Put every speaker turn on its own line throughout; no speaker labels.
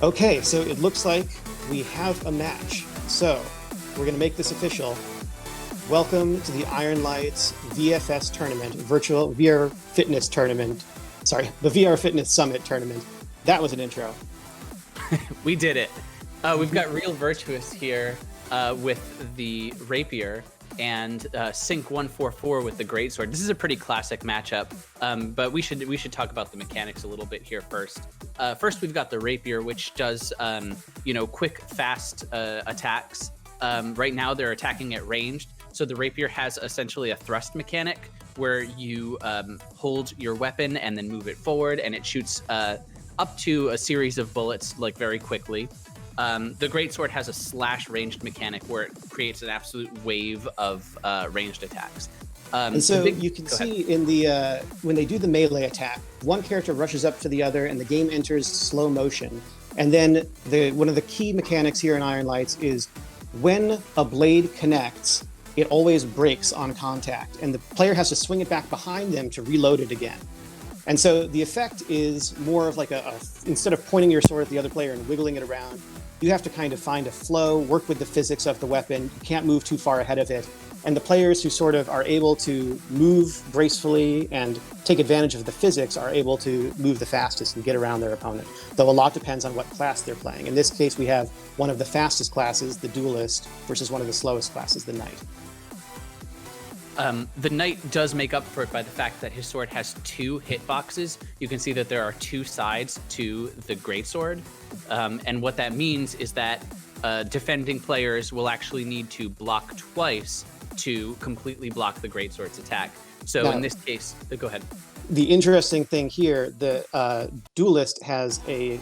Okay, so it looks like we have a match. So we're going to make this official. Welcome to the Ironlights VFS tournament, virtual VR fitness tournament. Sorry, the VR Fitness Summit tournament. That was an intro.
We did it. We've got RealVirtuous here with the rapier and Sync 144 with the greatsword. This is a pretty classic matchup, but we should talk about the mechanics a little bit here first. First, we've got the rapier, which does quick, fast attacks. Right now, they're attacking at ranged, so the rapier has essentially a thrust mechanic where you hold your weapon and then move it forward, and it shoots up to a series of bullets like very quickly. The greatsword has a slash ranged mechanic where it creates an absolute wave of ranged attacks.
And so you can see in the when they do the melee attack, one character rushes up to the other and the game enters slow motion. And then one of the key mechanics here in Ironlights is when a blade connects, it always breaks on contact, and the player has to swing it back behind them to reload it again. And so the effect is more of like instead of pointing your sword at the other player and wiggling it around, you have to kind of find a flow, work with the physics of the weapon. You can't move too far ahead of it. And the players who sort of are able to move gracefully and take advantage of the physics are able to move the fastest and get around their opponent. Though a lot depends on what class they're playing. In this case, we have one of the fastest classes, the duelist, versus one of the slowest classes, the knight.
The knight does make up for it by the fact that his sword has two hitboxes. You can see that there are two sides to the greatsword. And what that means is that defending players will actually need to block twice to completely block the greatsword's attack. So now, in this case, go ahead.
The interesting thing here, the duelist has a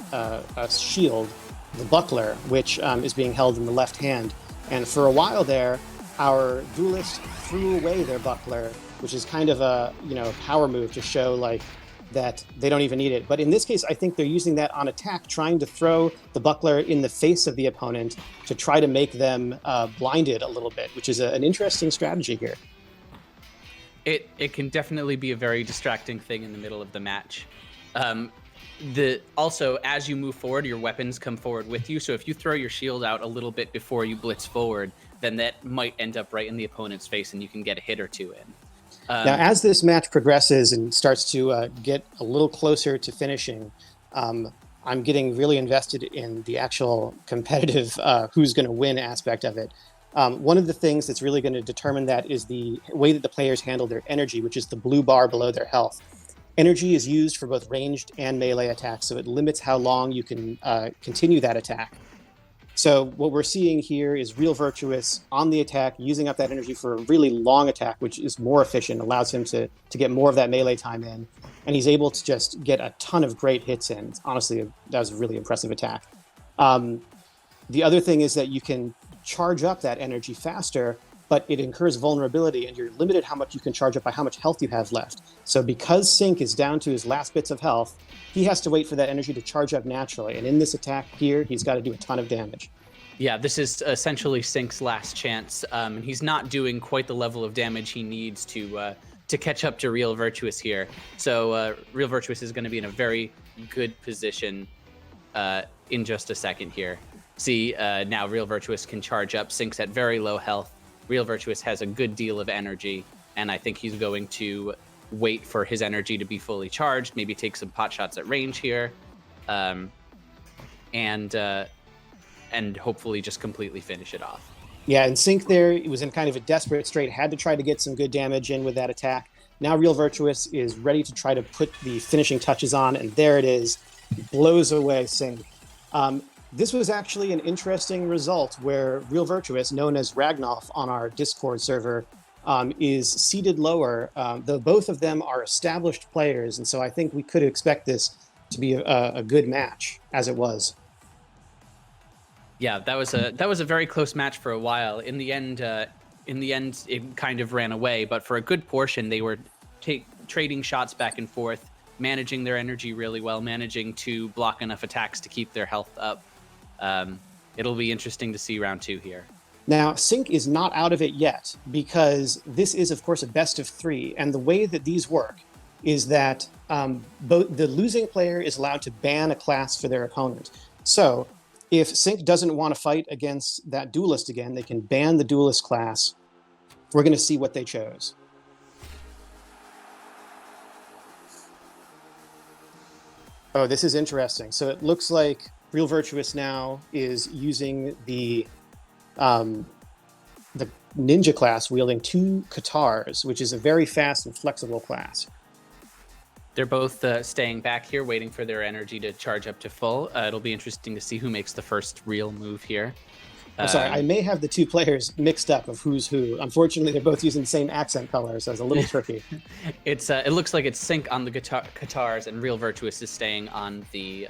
shield, the buckler, which is being held in the left hand. And for a while there, our duelist threw away their buckler, which is kind of a power move to show like that they don't even need it. But in this case, I think they're using that on attack, trying to throw the buckler in the face of the opponent to try to make them blinded a little bit, which is an interesting strategy here.
It can definitely be a very distracting thing in the middle of the match. Also, as you move forward, your weapons come forward with you. So if you throw your shield out a little bit before you blitz forward, then that might end up right in the opponent's face and you can get a hit or two in.
Now, as this match progresses and starts to get a little closer to finishing, I'm getting really invested in the actual competitive who's going to win aspect of it. One of the things that's really going to determine that is the way that the players handle their energy, which is the blue bar below their health. Energy is used for both ranged and melee attacks, so it limits how long you can continue that attack. So what we're seeing here is RealVirtuous on the attack, using up that energy for a really long attack, which is more efficient, allows him to get more of that melee time in. And he's able to just get a ton of great hits in. Honestly, that was a really impressive attack. The other thing is that you can charge up that energy faster, but it incurs vulnerability, and you're limited how much you can charge up by how much health you have left. So because Sync is down to his last bits of health, he has to wait for that energy to charge up naturally. And in this attack here, he's got to do a ton of damage.
Yeah, this is essentially Sync's last chance. And he's not doing quite the level of damage he needs to catch up to RealVirtuous here. So RealVirtuous is going to be in a very good position in just a second here. See, now RealVirtuous can charge up. Sync's at very low health. RealVirtuous has a good deal of energy, and I think he's going to wait for his energy to be fully charged, maybe take some pot shots at range here, and hopefully just completely finish it off.
Yeah, and Sync there, he was in kind of a desperate strait, had to try to get some good damage in with that attack. Now RealVirtuous is ready to try to put the finishing touches on, and there it is, blows away Sync. This was actually an interesting result where RealVirtuous, known as Ragnoff on our Discord server, is seated lower, though both of them are established players. And so I think we could expect this to be a good match, as it was.
Yeah, that was a very close match for a while. In the end, it kind of ran away. But for a good portion, they were trading shots back and forth, managing their energy really well, managing to block enough attacks to keep their health up. It'll be interesting to see round two here.
Now, Sync is not out of it yet, because this is, of course, a best of 3. And the way that these work is that both the losing player is allowed to ban a class for their opponent. So if Sync doesn't want to fight against that duelist again, they can ban the duelist class. We're going to see what they chose. Oh, this is interesting. So it looks like RealVirtuous now is using the ninja class wielding 2 Katars, which is a very fast and flexible class.
They're both staying back here, waiting for their energy to charge up to full. It'll be interesting to see who makes the first real move here.
I'm sorry, I may have the 2 players mixed up of who's who. Unfortunately, they're both using the same accent color, so it's a little tricky.
It looks like it's Sync on the Katars and RealVirtuous is staying on the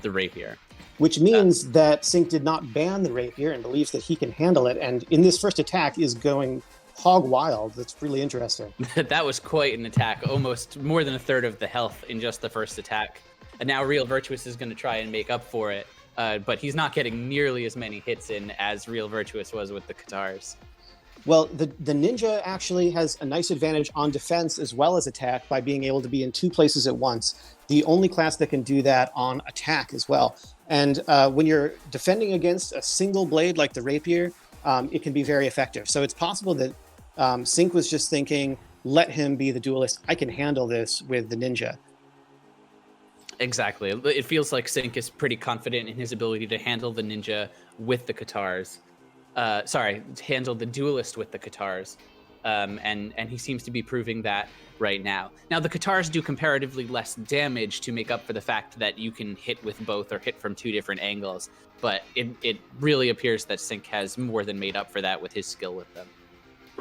rapier.
Which means that Sync did not ban the rapier and believes that he can handle it, and in this first attack is going hog wild. That's really interesting.
That was quite an attack, almost more than a third of the health in just the first attack. And now RealVirtuous is going to try and make up for it, but he's not getting nearly as many hits in as RealVirtuous was with the Katars.
Well, the ninja actually has a nice advantage on defense as well as attack by being able to be in 2 places at once. The only class that can do that on attack as well. And when you're defending against a single blade like the rapier, it can be very effective. So it's possible that Sync was just thinking, let him be the duelist. I can handle this with the ninja.
Exactly. It feels like Sync is pretty confident in his ability to handle the ninja with the Katars. Handle the duelist with the Katars. And he seems to be proving that right now. Now, the Katars do comparatively less damage to make up for the fact that you can hit with both or hit from 2 different angles. But it really appears that Sync has more than made up for that with his skill with them.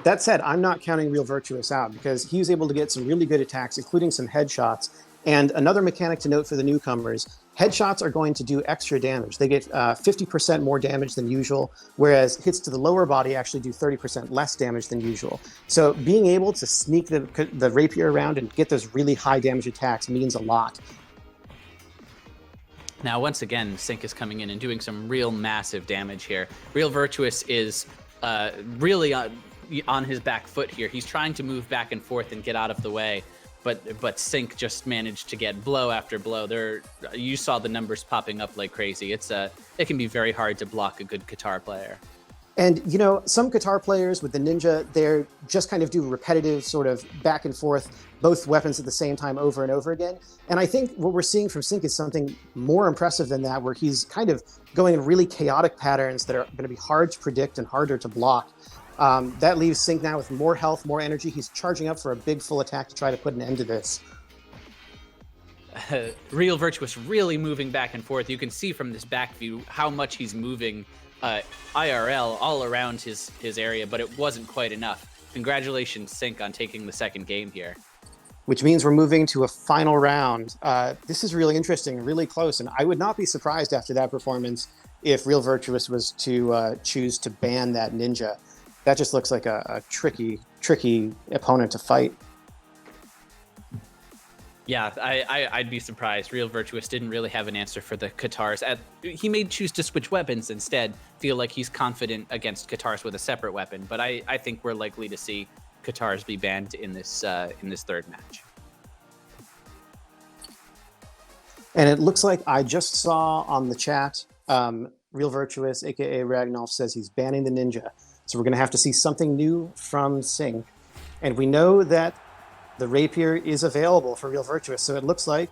That said, I'm not counting RealVirtuous out because he was able to get some really good attacks, including some headshots. And another mechanic to note for the newcomers, headshots are going to do extra damage. They get 50% more damage than usual, whereas hits to the lower body actually do 30% less damage than usual. So being able to sneak the rapier around and get those really high damage attacks means a lot.
Now, once again, Sync is coming in and doing some real massive damage here. RealVirtuous is really on his back foot here. He's trying to move back and forth and get out of the way. But Sync just managed to get blow after blow. You saw the numbers popping up like crazy. It can be very hard to block a good Katar player.
And, you know, some Katar players with the ninja, they're just kind of do repetitive sort of back and forth, both weapons at the same time over and over again. And I think what we're seeing from Sync is something more impressive than that, where he's kind of going in really chaotic patterns that are going to be hard to predict and harder to block. That leaves Sync now with more health, more energy. He's charging up for a big full attack to try to put an end to this.
RealVirtuous really moving back and forth. You can see from this back view how much he's moving IRL all around his area, but it wasn't quite enough. Congratulations, Sync, on taking the second game here.
Which means we're moving to a final round. This is really interesting, really close, and I would not be surprised after that performance if RealVirtuous was to choose to ban that ninja. That just looks like a tricky opponent to fight.
Yeah, I'd be surprised. RealVirtuous didn't really have an answer for the Katars. He may choose to switch weapons instead, feel like he's confident against Katars with a separate weapon, but I think we're likely to see Katars be banned in this third match.
And it looks like I just saw on the chat, RealVirtuous, aka Ragnolf, says he's banning the ninja. So we're going to have to see something new from Sync. And we know that the rapier is available for RealVirtuous. So it looks like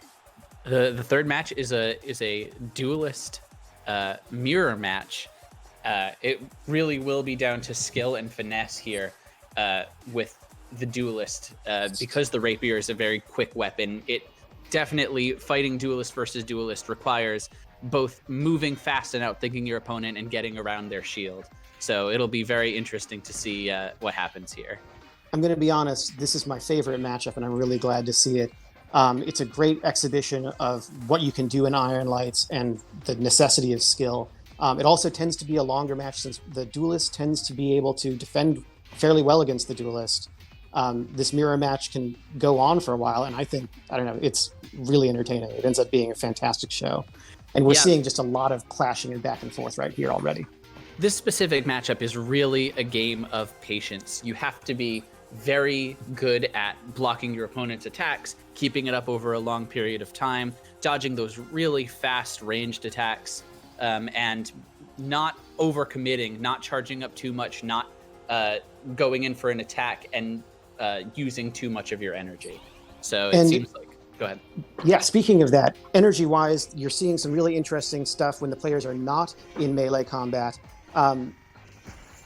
the third match is a duelist mirror match. It really will be down to skill and finesse here with the duelist because the rapier is a very quick weapon. It definitely, fighting duelist versus duelist requires both moving fast and outthinking your opponent and getting around their shield. So it'll be very interesting to see what happens here.
I'm going to be honest, this is my favorite matchup, and I'm really glad to see it. It's a great exhibition of what you can do in Ironlights and the necessity of skill. It also tends to be a longer match since the duelist tends to be able to defend fairly well against the duelist. This mirror match can go on for a while, and I think, it's really entertaining. It ends up being a fantastic show. And we're seeing just a lot of clashing and back and forth right here already.
This specific matchup is really a game of patience. You have to be very good at blocking your opponent's attacks, keeping it up over a long period of time, dodging those really fast ranged attacks, and not overcommitting, not charging up too much, not going in for an attack and using too much of your energy. So it seems like, go ahead.
Yeah, speaking of that, energy-wise, you're seeing some really interesting stuff when the players are not in melee combat.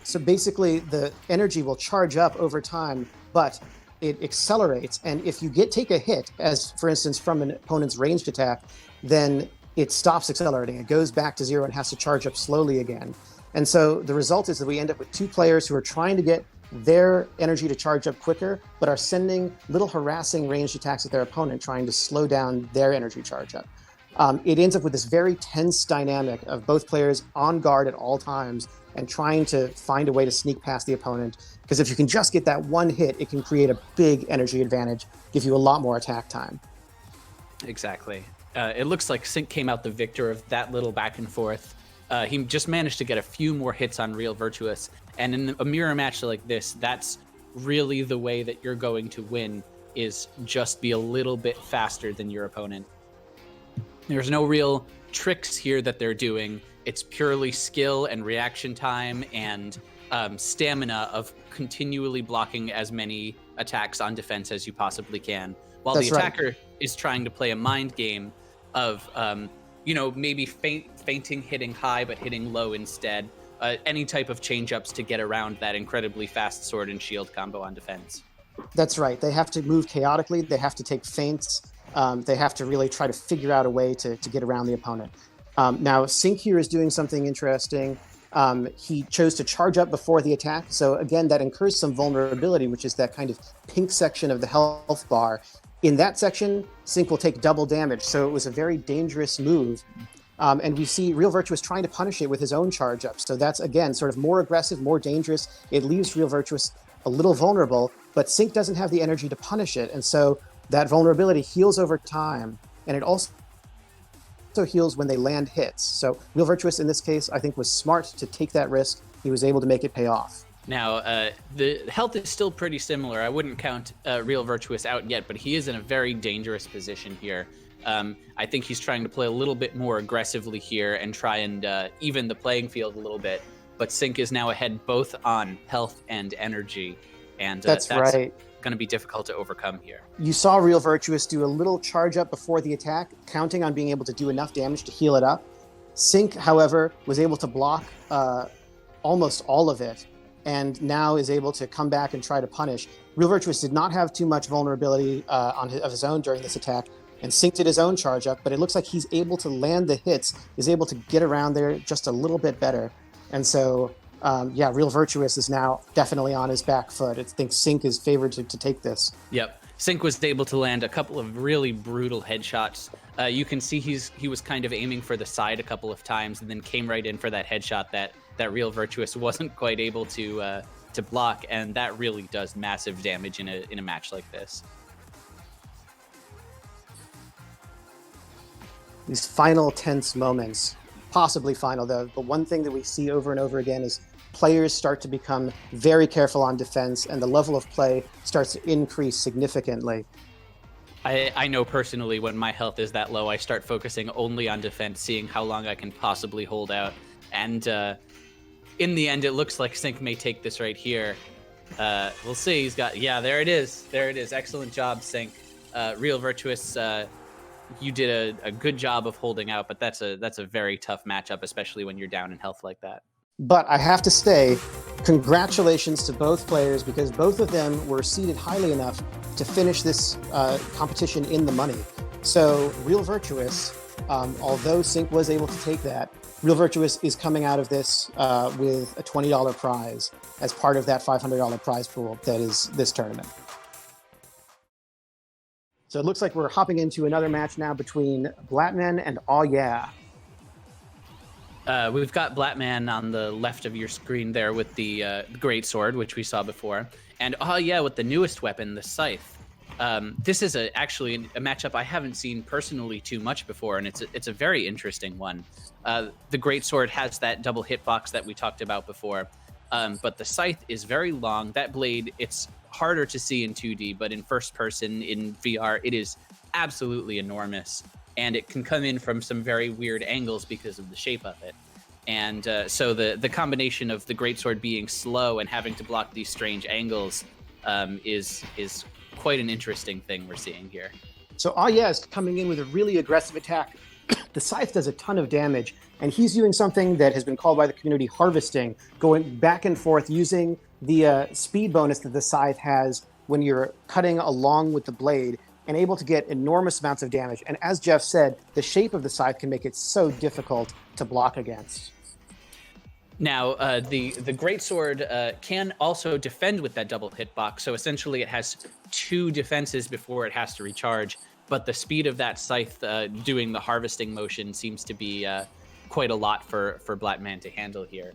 So basically, the energy will charge up over time, but it accelerates. And if you take a hit, as for instance from an opponent's ranged attack, then it stops accelerating. It goes back to 0 and has to charge up slowly again. And so the result is that we end up with 2 players who are trying to get their energy to charge up quicker, but are sending little harassing ranged attacks at their opponent, trying to slow down their energy charge up. It ends up with this very tense dynamic of both players on guard at all times and trying to find a way to sneak past the opponent. Because if you can just get that one hit, it can create a big energy advantage, give you a lot more attack time.
Exactly. It looks like Sync came out the victor of that little back and forth. He just managed to get a few more hits on RealVirtuous. And in a mirror match like this, that's really the way that you're going to win, is just be a little bit faster than your opponent. There's no real tricks here that they're doing. It's purely skill and reaction time and stamina of continually blocking as many attacks on defense as you possibly can. While the attacker is trying to play a mind game of, maybe feinting, hitting high, but hitting low instead. Any type of change-ups to get around that incredibly fast sword and shield combo on defense.
That's right. They have to move chaotically. They have to take feints. They have to really try to figure out a way to get around the opponent. Now, Sync here is doing something interesting. He chose to charge up before the attack. So again, that incurs some vulnerability, which is that kind of pink section of the health bar. In that section, Sync will take double damage. So it was a very dangerous move. And we see RealVirtuous trying to punish it with his own charge up. So that's, again, sort of more aggressive, more dangerous. It leaves RealVirtuous a little vulnerable, but Sync doesn't have the energy to punish it. And so that vulnerability heals over time. And it also heals when they land hits. So RealVirtuous in this case, I think, was smart to take that risk. He was able to make it pay off.
Now, the health is still pretty similar. I wouldn't count RealVirtuous out yet, but he is in a very dangerous position here. I think he's trying to play a little bit more aggressively here and try and even the playing field a little bit. But Sync is now ahead both on health and energy. And that's right. Going to be difficult to overcome here.
You saw RealVirtuous do a little charge up before the attack, counting on being able to do enough damage to heal it up. Sync, however, was able to block almost all of it, and now is able to come back and try to punish. RealVirtuous did not have too much vulnerability of his own during this attack, and Sync did his own charge up, but it looks like he's able to land the hits, is able to get around there just a little bit better. And so, RealVirtuous is now definitely on his back foot. I think Sync is favored to take this.
Yep. Sync was able to land a couple of really brutal headshots. You can see he was kind of aiming for the side a couple of times and then came right in for that headshot that RealVirtuous wasn't quite able to block, and that really does massive damage in a match like this.
These final tense moments, possibly final, though, the one thing that we see over and over again is players start to become very careful on defense, and the level of play starts to increase significantly.
I know personally when my health is that low, I start focusing only on defense, seeing how long I can possibly hold out. And in the end, it looks like Sync may take this right here. We'll see. He's got, there it is. There it is. Excellent job, Sync. RealVirtuous, you did a good job of holding out, but that's a very tough matchup, especially when you're down in health like that.
But I have to say, congratulations to both players, because both of them were seeded highly enough to finish this competition in the money. So RealVirtuous, although Sync was able to take that, RealVirtuous is coming out of this with a $20 prize as part of that $500 prize pool that is this tournament. So it looks like we're hopping into another match now between Blatman and Awwyeah.
We've got Blatman on the left of your screen there with the great sword, which we saw before, and Awwyeah with the newest weapon, the scythe. This is actually a matchup I haven't seen personally too much before, and it's a very interesting one. The great sword has that double hitbox that we talked about before, but the scythe is very long. That blade, it's harder to see in 2D, but in first person, in VR, it is absolutely enormous. and it can come in from some very weird angles because of the shape of it. And so the combination of the greatsword being slow and having to block these strange angles is quite an interesting thing we're seeing here.
So Awwyeah is coming in with a really aggressive attack. The scythe does a ton of damage, and he's doing something that has been called by the community harvesting, going back and forth using the speed bonus that the scythe has when you're cutting along with the blade, and able to get enormous amounts of damage. And as Jeff said, the shape of the scythe can make it so difficult to block against.
Now, the greatsword can also defend with that double hitbox, so essentially it has 2 defenses before it has to recharge, but the speed of that scythe doing the harvesting motion seems to be quite a lot for Blatman to handle here.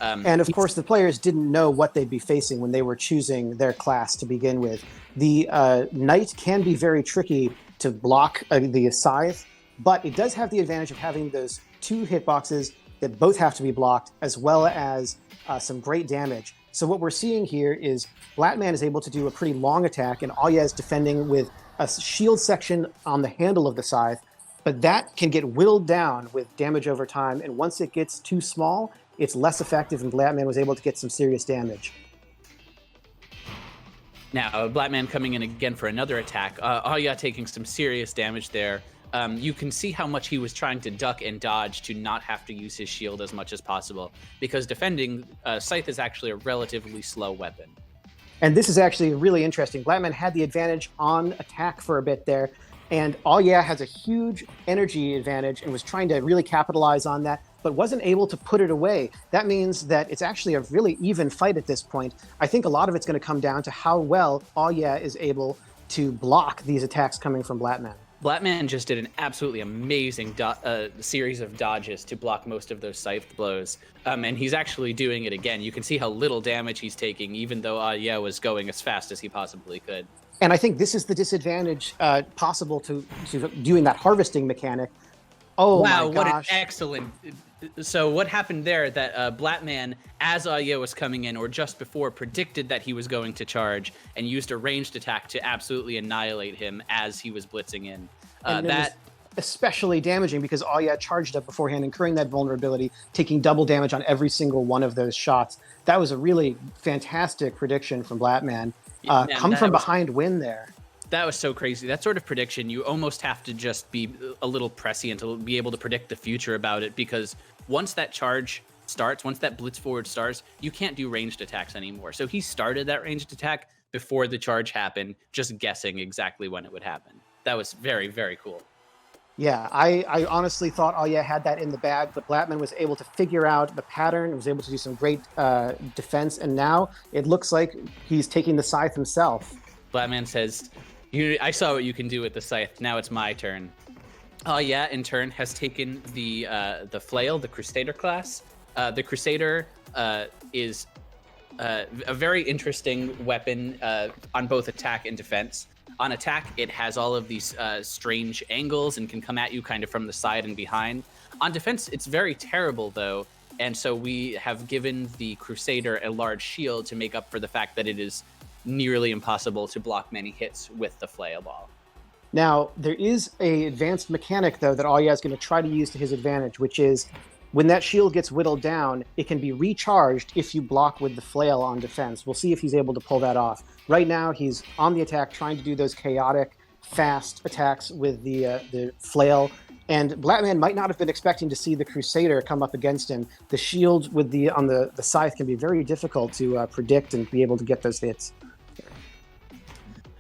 And of course, the players didn't know what they'd be facing when they were choosing their class to begin with. The knight can be very tricky to block the scythe, but it does have the advantage of having those 2 hitboxes that both have to be blocked, as well as some great damage. So what we're seeing here is Blatman is able to do a pretty long attack, and Awwyeah is defending with a shield section on the handle of the scythe, but that can get whittled down with damage over time, and once it gets too small, it's less effective, and Blatman was able to get some serious damage.
Now, Blatman coming in again for another attack. Awwyeah taking some serious damage there. You can see how much he was trying to duck and dodge to not have to use his shield as much as possible, because defending Scythe is actually a relatively slow weapon.
And this is actually really interesting. Blatman had the advantage on attack for a bit there, and Awwyeah has a huge energy advantage and was trying to really capitalize on that, but wasn't able to put it away. That means that it's actually a really even fight at this point. I think a lot of it's going to come down to how well Awwyeah is able to block these attacks coming from Blatman.
Blatman just did an absolutely amazing series of dodges to block most of those scythe blows, and he's actually doing it again. You can see how little damage he's taking, even though Awwyeah was going as fast as he possibly could.
And I think this is the disadvantage possible to doing that harvesting mechanic. Oh
wow,
my gosh.
What an excellent... So what happened there that Blatman, as Awwyeah was coming in, or just before, predicted that he was going to charge and used a ranged attack to absolutely annihilate him as he was blitzing in.
That especially damaging because Awwyeah charged up beforehand, incurring that vulnerability, taking double damage on every single one of those shots. That was a really fantastic prediction from Blatman. Come from behind win there.
That was so crazy. That sort of prediction, you almost have to just be a little prescient to be able to predict the future about it, because once that charge starts, once that blitz forward starts, you can't do ranged attacks anymore. So he started that ranged attack before the charge happened, just guessing exactly when it would happen. That was very, very cool.
Yeah, I honestly thought Awwyeah had that in the bag, but Blatman was able to figure out the pattern, was able to do some great defense, and now it looks like he's taking the scythe himself.
Blatman says, I saw what you can do with the scythe. Now it's my turn. Awwyeah, in turn, has taken the flail, the Crusader class. The Crusader is a very interesting weapon on both attack and defense. On attack, it has all of these strange angles and can come at you kind of from the side and behind. On defense, it's very terrible, though, and so we have given the Crusader a large shield to make up for the fact that it is nearly impossible to block many hits with the flail ball.
Now, there is an advanced mechanic, though, that Awwyeah is going to try to use to his advantage, which is when that shield gets whittled down, it can be recharged if you block with the flail on defense. We'll see if he's able to pull that off. Right now, he's on the attack, trying to do those chaotic, fast attacks with the flail. And Blatman might not have been expecting to see the Crusader come up against him. The shield with on the scythe can be very difficult to predict and be able to get those hits.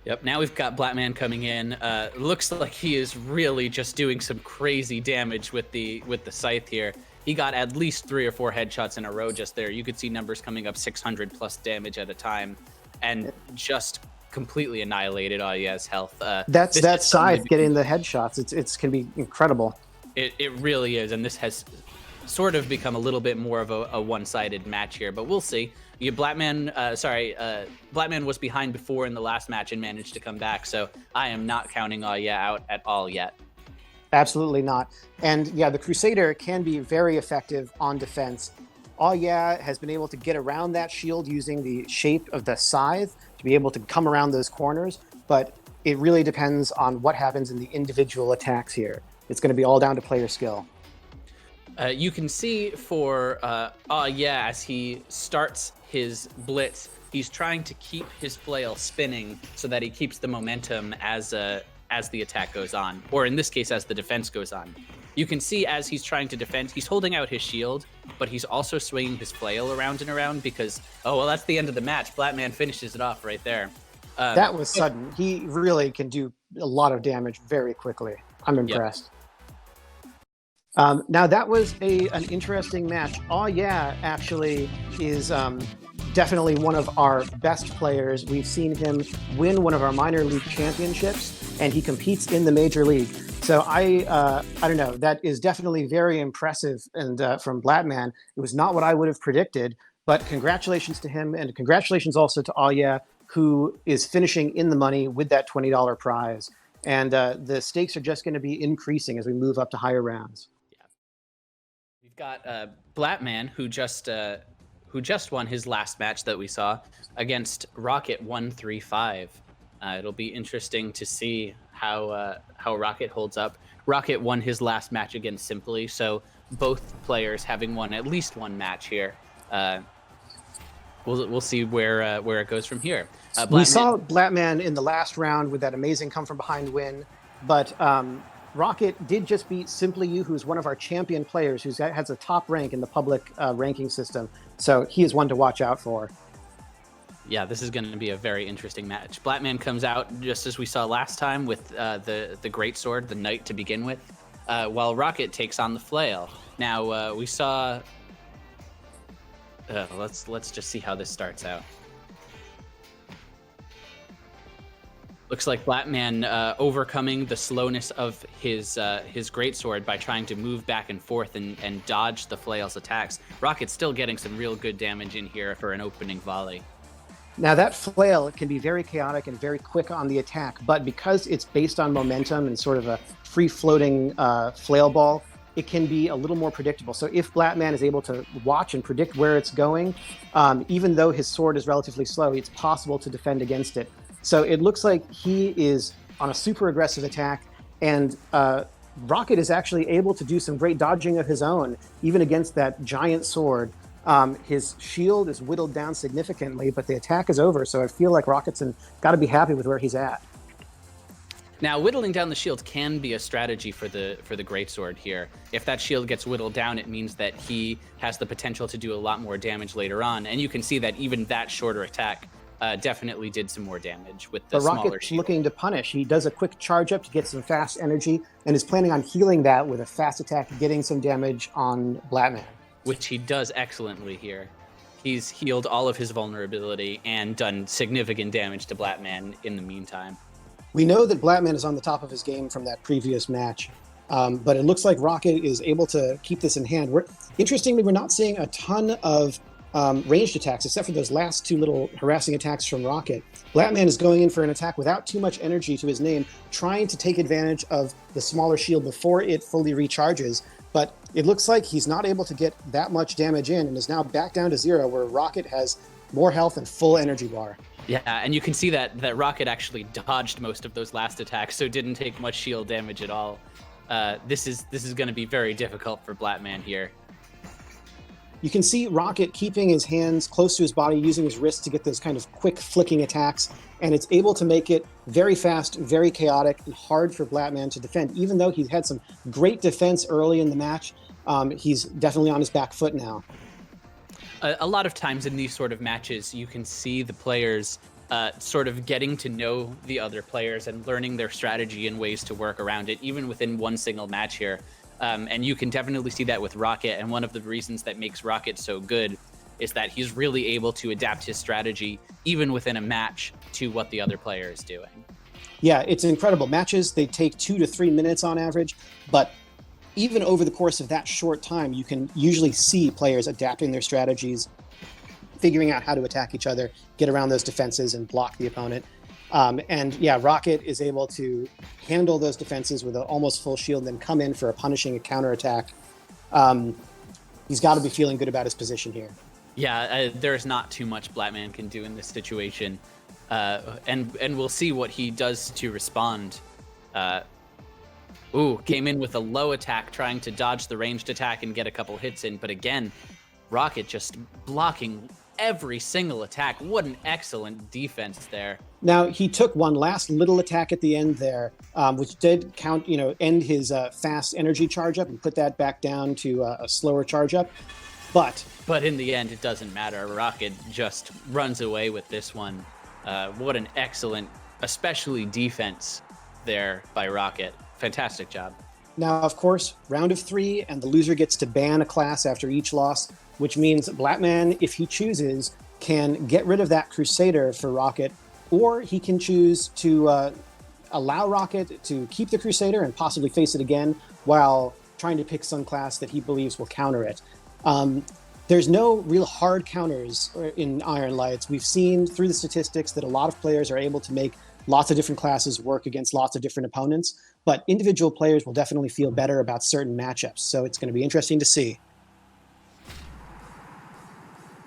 Yep, now we've got Blatman coming in. Looks like he is really just doing some crazy damage with the scythe here. He got at least 3 or 4 headshots in a row just there. You could see numbers coming up 600 plus damage at a time, and just completely annihilated Awwyeah's health.
That's that scythe getting the headshots. It's can be incredible.
It really is, and this has sort of become a little bit more of a one-sided match here, but we'll see. Blatman was behind before in the last match and managed to come back, so I am not counting Awwyeah out at all yet.
Absolutely not. And yeah, the Crusader can be very effective on defense. Awwyeah has been able to get around that shield using the shape of the scythe to be able to come around those corners, but it really depends on what happens in the individual attacks here. It's going to be all down to player skill.
You can see for Awwyeah, as he starts his blitz, he's trying to keep his flail spinning so that he keeps the momentum as the attack goes on, or in this case, as the defense goes on. You can see as he's trying to defend, he's holding out his shield, but he's also swinging his flail around and around because, oh, well, that's the end of the match. Blatman finishes it off right there.
That was sudden. He really can do a lot of damage very quickly. I'm impressed. Yep. Now that was an interesting match. Awwyeah actually is definitely one of our best players. We've seen him win one of our minor league championships, and he competes in the major league. So I don't know. That is definitely very impressive. And from Blatman, it was not what I would have predicted. But congratulations to him, and congratulations also to Awwyeah, who is finishing in the money with that $20 prize. And the stakes are just going to be increasing as we move up to higher rounds.
We've got Blatman, who just won his last match that we saw against Rocket 135. It'll be interesting to see how Rocket holds up. Rocket won his last match against Simply, so both players having won at least one match here. We'll see where it goes from here.
We saw Blatman in the last round with that amazing come from behind win, but Rocket did just beat Simply You, who's one of our champion players, who has a top rank in the public ranking system. So he is one to watch out for.
Yeah, this is going to be a very interesting match. Blatman comes out just as we saw last time with the greatsword, the knight to begin with, while Rocket takes on the flail. Now we saw. Let's just see how this starts out. Looks like Blatman overcoming the slowness of his greatsword by trying to move back and forth and dodge the flail's attacks. Rocket's still getting some real good damage in here for an opening volley.
Now that flail can be very chaotic and very quick on the attack, but because it's based on momentum and sort of a free-floating flail ball, it can be a little more predictable. So if Blatman is able to watch and predict where it's going, even though his sword is relatively slow, it's possible to defend against it. So it looks like he is on a super aggressive attack, and Rocket is actually able to do some great dodging of his own, even against that giant sword. His shield is whittled down significantly, but the attack is over, so I feel like Rocket's got to be happy with where he's at.
Now, whittling down the shield can be a strategy for the greatsword here. If that shield gets whittled down, it means that he has the potential to do a lot more damage later on, and you can see that even that shorter attack definitely did some more damage with the smaller
Rocket's
shield.
Looking to punish. He does a quick charge up to get some fast energy and is planning on healing that with a fast attack, getting some damage on Blatman.
Which he does excellently here. He's healed all of his vulnerability and done significant damage to Blatman in the meantime.
We know that Blatman is on the top of his game from that previous match, but it looks like Rocket is able to keep this in hand. Interestingly, we're not seeing a ton of ranged attacks, except for those last two little harassing attacks from Rocket. Blatman is going in for an attack without too much energy to his name, trying to take advantage of the smaller shield before it fully recharges. But it looks like he's not able to get that much damage in and is now back down to 0, where Rocket has more health and full energy bar.
Yeah, and you can see that Rocket actually dodged most of those last attacks, so didn't take much shield damage at all. This is going to be very difficult for Blatman here.
You can see Rocket keeping his hands close to his body, using his wrists to get those kind of quick flicking attacks, and it's able to make it very fast, very chaotic, and hard for Blatman to defend. Even though he's had some great defense early in the match, he's definitely on his back foot now.
A lot of times in these sort of matches, you can see the players sort of getting to know the other players and learning their strategy and ways to work around it, even within one single match here. And you can definitely see that with Rocket, and one of the reasons that makes Rocket so good is that he's really able to adapt his strategy, even within a match, to what the other player is doing.
Yeah, it's incredible. Matches, they take 2 to 3 minutes on average, but even over the course of that short time, you can usually see players adapting their strategies, figuring out how to attack each other, get around those defenses, and block the opponent. And yeah, Rocket is able to handle those defenses with an almost full shield, and then come in for a punishing counterattack. He's got to be feeling good about his position here.
Yeah, there's not too much Blatman can do in this situation. And we'll see what he does to respond Ooh, came in with a low attack, trying to dodge the ranged attack and get a couple hits in. But again, Rocket just blocking every single attack. What an excellent defense there.
Now, he took one last little attack at the end there, which did count, end his fast energy charge up and put that back down to a slower charge up.
But in the end, it doesn't matter. Rocket just runs away with this one. What an excellent, especially defense there by Rocket. Fantastic job.
Now, of course, round of 3, and the loser gets to ban a class after each loss, which means Blatman, if he chooses, can get rid of that Crusader for Rocket, or he can choose to allow Rocket to keep the Crusader and possibly face it again while trying to pick some class that he believes will counter it. There's no real hard counters in Ironlights. We've seen through the statistics that a lot of players are able to make lots of different classes work against lots of different opponents, but individual players will definitely feel better about certain matchups. So it's going to be interesting to see.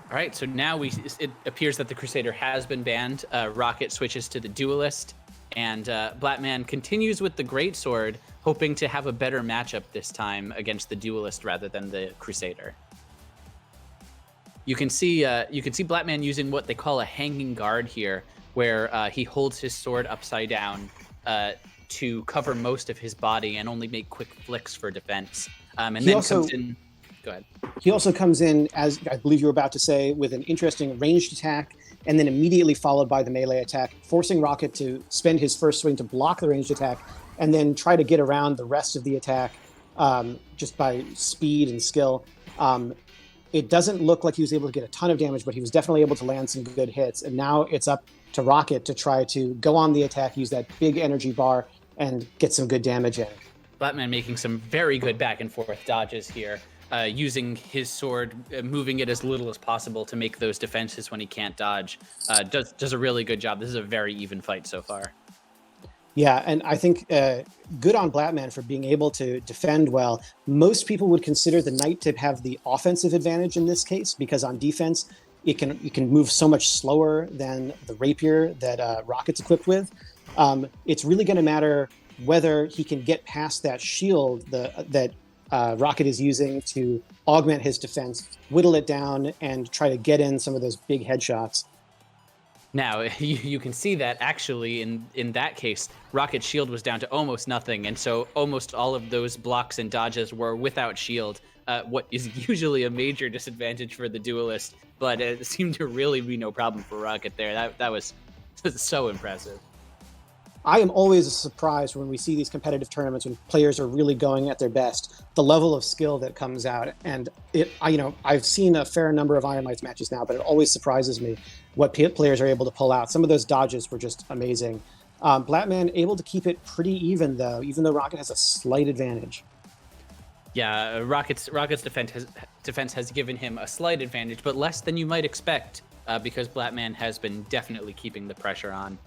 All right, so now it appears that the Crusader has been banned. Rocket switches to the Duelist, and Blatman continues with the Greatsword, hoping to have a better matchup this time against the Duelist rather than the Crusader. You can see Blatman using what they call a hanging guard here, where he holds his sword upside down to cover most of his body and only make quick flicks for defense. And then comes in. Go ahead.
He also comes in, as I believe you were about to say, with an interesting ranged attack, and then immediately followed by the melee attack, forcing Rocket to spend his first swing to block the ranged attack, and then try to get around the rest of the attack just by speed and skill. It doesn't look like he was able to get a ton of damage, but he was definitely able to land some good hits. And now it's up to Rocket to try to go on the attack, use that big energy bar, and get some good damage in.
Blatman making some very good back and forth dodges here, using his sword, moving it as little as possible to make those defenses when he can't dodge. Does a really good job. This is a very even fight so far.
Yeah, and I think good on Blatman for being able to defend well. Most people would consider the Knight to have the offensive advantage in this case, because on defense, you can move so much slower than the Rapier that Rocket's equipped with. It's really going to matter whether he can get past that shield that Rocket is using to augment his defense, whittle it down, and try to get in some of those big headshots.
Now, you can see that actually in that case, Rocket's shield was down to almost nothing, and so almost all of those blocks and dodges were without shield, what is usually a major disadvantage for the Duelist, but it seemed to really be no problem for Rocket there. That was so impressive.
I am always surprised when we see these competitive tournaments when players are really going at their best, the level of skill that comes out. And I've seen a fair number of Ironlights matches now, but it always surprises me what players are able to pull out. Some of those dodges were just amazing. Blatman able to keep it pretty even though Rocket has a slight advantage.
Yeah, Rocket's defense has given him a slight advantage, but less than you might expect, because Blatman has been definitely keeping the pressure on.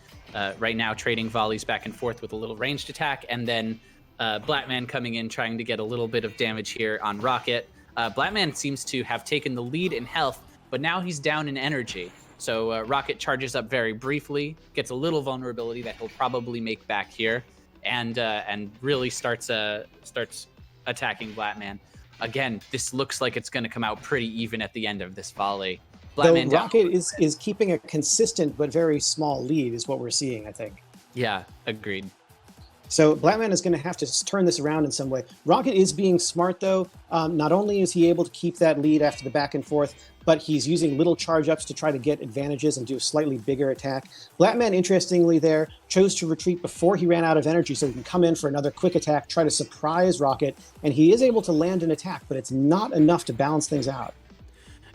Right now, trading volleys back and forth with a little ranged attack, and then Blatman coming in trying to get a little bit of damage here on Rocket. Blatman seems to have taken the lead in health, but now he's down in energy. So Rocket charges up very briefly, gets a little vulnerability that he'll probably make back here, and really starts attacking Blatman. Again, this looks like it's going to come out pretty even at the end of this volley.
Though Rocket is keeping a consistent but very small lead is what we're seeing, I think.
Yeah, agreed.
So Blatman is going to have to turn this around in some way. Rocket is being smart, though. Not only is he able to keep that lead after the back and forth, but he's using little charge-ups to try to get advantages and do a slightly bigger attack. Blatman, interestingly there, chose to retreat before he ran out of energy so he can come in for another quick attack, try to surprise Rocket, and he is able to land an attack, but it's not enough to balance things out.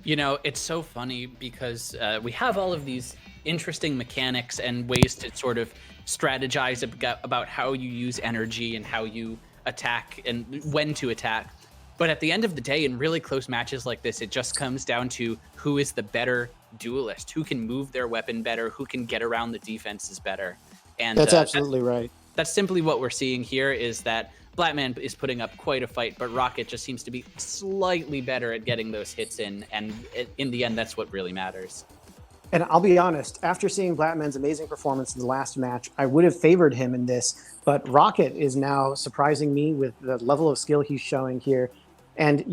You know, it's so funny because we have all of these interesting mechanics and ways to sort of strategize about how you use energy and how you attack and when to attack. But at the end of the day, in really close matches like this, it just comes down to who is the better duelist, who can move their weapon better, who can get around the defenses better. And
that's absolutely right.
That's simply what we're seeing here, is that Blatman is putting up quite a fight, but Rocket just seems to be slightly better at getting those hits in, and in the end, that's what really matters.
And I'll be honest, after seeing Blatman's amazing performance in the last match, I would have favored him in this. But Rocket is now surprising me with the level of skill he's showing here. And,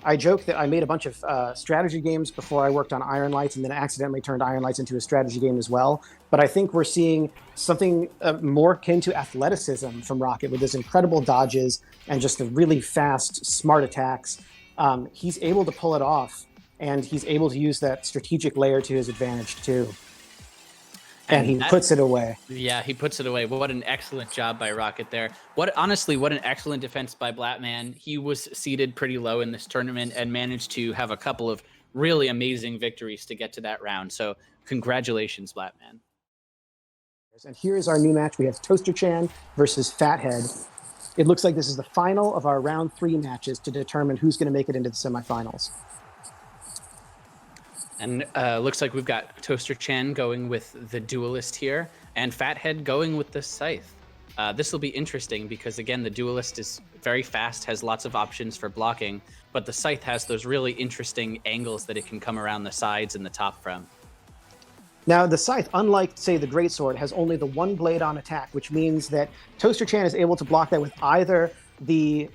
I joke that I made a bunch of strategy games before I worked on Ironlights and then accidentally turned Ironlights into a strategy game as well. But I think we're seeing something more akin to athleticism from Rocket with his incredible dodges and just the really fast, smart attacks. He's able to pull it off, and he's able to use that strategic layer to his advantage too. And he puts it away.
Yeah, he puts it away. What an excellent job by Rocket there. What an excellent defense by Blatman. He was seated pretty low in this tournament and managed to have a couple of really amazing victories to get to that round. So congratulations, Blatman.
And here's our new match. We have Toaster-chan versus F.A.T.H.E.A.D. It looks like this is the final of our round 3 matches to determine who's going to make it into the semifinals.
And looks like we've got Toaster-chan going with the Duelist here, and F.A.T.H.E.A.D going with the Scythe. This will be interesting because, again, the Duelist is very fast, has lots of options for blocking, but the Scythe has those really interesting angles that it can come around the sides and the top from.
Now, the Scythe, unlike, say, the Greatsword, has only the one blade on attack, which means that Toaster-chan is able to block that with either the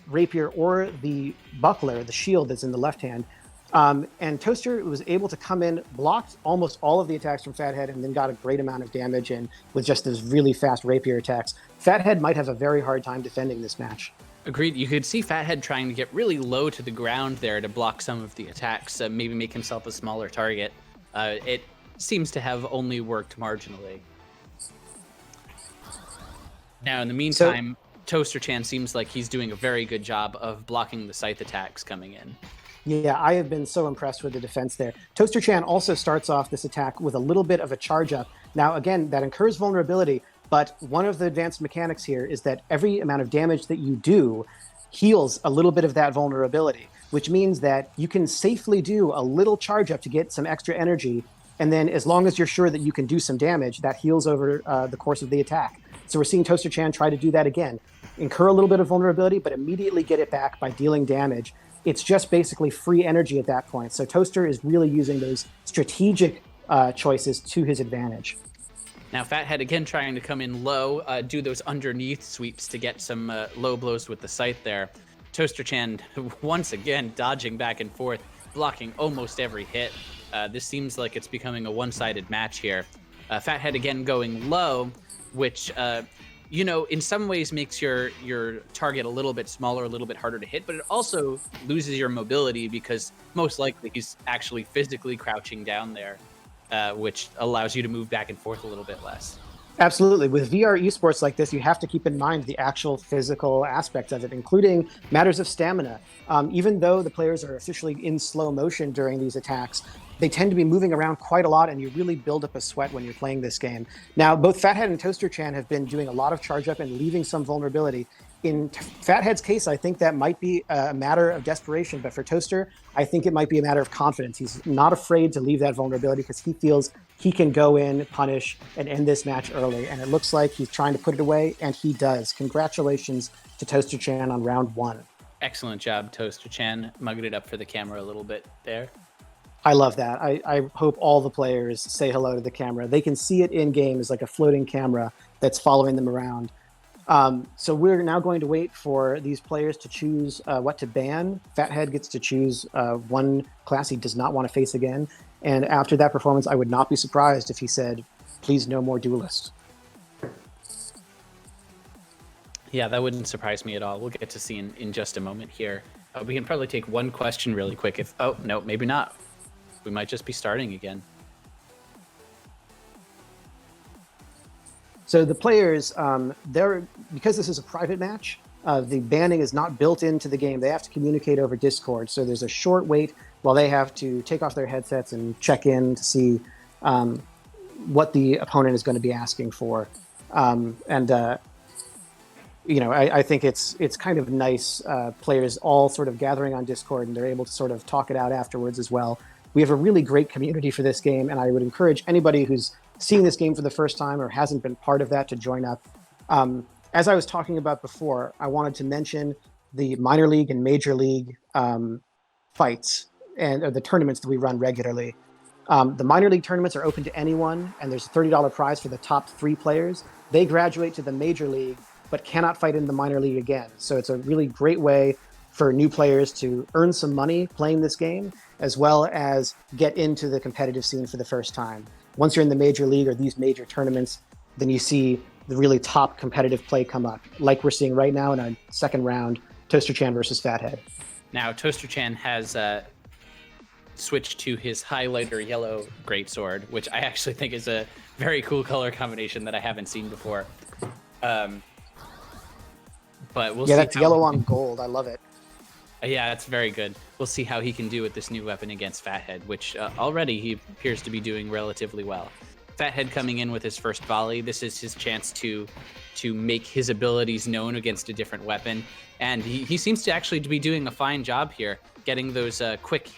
rapier or the buckler, the shield that's in the left hand. And Toaster was able to come in, blocked almost all of the attacks from F.A.T.H.E.A.D, and then got a great amount of damage in with just those really fast rapier attacks. F.A.T.H.E.A.D might have a very hard time defending this match.
Agreed. You could see F.A.T.H.E.A.D trying to get really low to the ground there to block some of the attacks, maybe make himself a smaller target. It seems to have only worked marginally. Now, in the meantime, Toaster-chan seems like he's doing a very good job of blocking the Scythe attacks coming in.
Yeah, I have been so impressed with the defense there. Toaster-chan also starts off this attack with a little bit of a charge up. Now, again, that incurs vulnerability, but one of the advanced mechanics here is that every amount of damage that you do heals a little bit of that vulnerability, which means that you can safely do a little charge up to get some extra energy. And then as long as you're sure that you can do some damage, that heals over the course of the attack. So we're seeing Toaster-chan try to do that again. Incur a little bit of vulnerability, but immediately get it back by dealing damage. It's just basically free energy at that point. So Toaster is really using those strategic choices to his advantage.
Now, F.A.T.H.E.A.D again trying to come in low, do those underneath sweeps to get some low blows with the Scythe there. Toaster-chan once again dodging back and forth, blocking almost every hit. This seems like it's becoming a one-sided match here. F.A.T.H.E.A.D again going low, which in some ways makes your target a little bit smaller, a little bit harder to hit, but it also loses your mobility because most likely he's actually physically crouching down there, which allows you to move back and forth a little bit less.
Absolutely. With VR esports like this, you have to keep in mind the actual physical aspects of it, including matters of stamina. Even though the players are officially in slow motion during these attacks, they tend to be moving around quite a lot, and you really build up a sweat when you're playing this game. Now, both F.A.T.H.E.A.D and Toaster-chan have been doing a lot of charge up and leaving some vulnerability. In F.A.T.H.E.A.D's case, I think that might be a matter of desperation, but for Toaster, I think it might be a matter of confidence. He's not afraid to leave that vulnerability because he feels he can go in, punish, and end this match early. And it looks like he's trying to put it away, and he does. Congratulations to Toaster-chan on round 1.
Excellent job, Toaster-chan. Mugging it up for the camera a little bit there.
I love that. I hope all the players say hello to the camera. They can see it in game as like a floating camera that's following them around. So we're now going to wait for these players to choose what to ban. F.A.T.H.E.A.D gets to choose one class he does not want to face again. And after that performance, I would not be surprised if he said, please no more duelists.
Yeah, that wouldn't surprise me at all. We'll get to see in just a moment here. We can probably take one question really quick. Oh, no, maybe not. We might just be starting again.
So the players, because this is a private match, the banning is not built into the game. They have to communicate over Discord. So there's a short wait while they have to take off their headsets and check in to see what the opponent is going to be asking for. I think it's kind of nice. Players all sort of gathering on Discord, and they're able to sort of talk it out afterwards as well. We have a really great community for this game, and I would encourage anybody who's seeing this game for the first time or hasn't been part of that to join up. As I was talking about before, I wanted to mention the minor league and major league fights and the tournaments that we run regularly. The minor league tournaments are open to anyone, and there's a $30 prize for the top 3 players. They graduate to the major league, but cannot fight in the minor league again. So it's a really great way for new players to earn some money playing this game, as well as get into the competitive scene for the first time. Once you're in the major league or these major tournaments, then you see the really top competitive play come up, like we're seeing right now in our second round, Toaster-chan versus F.A.T.H.E.A.D.
Now, Toaster-chan has switched to his highlighter yellow greatsword, which I actually think is a very cool color combination that I haven't seen before. But we'll see.
Yeah, that's yellow on gold. I love it.
Yeah, that's very good. We'll see how he can do with this new weapon against F.A.T.H.E.A.D, which already he appears to be doing relatively well. F.A.T.H.E.A.D coming in with his first volley. This is his chance to make his abilities known against a different weapon. And he seems to actually be doing a fine job here, getting those quick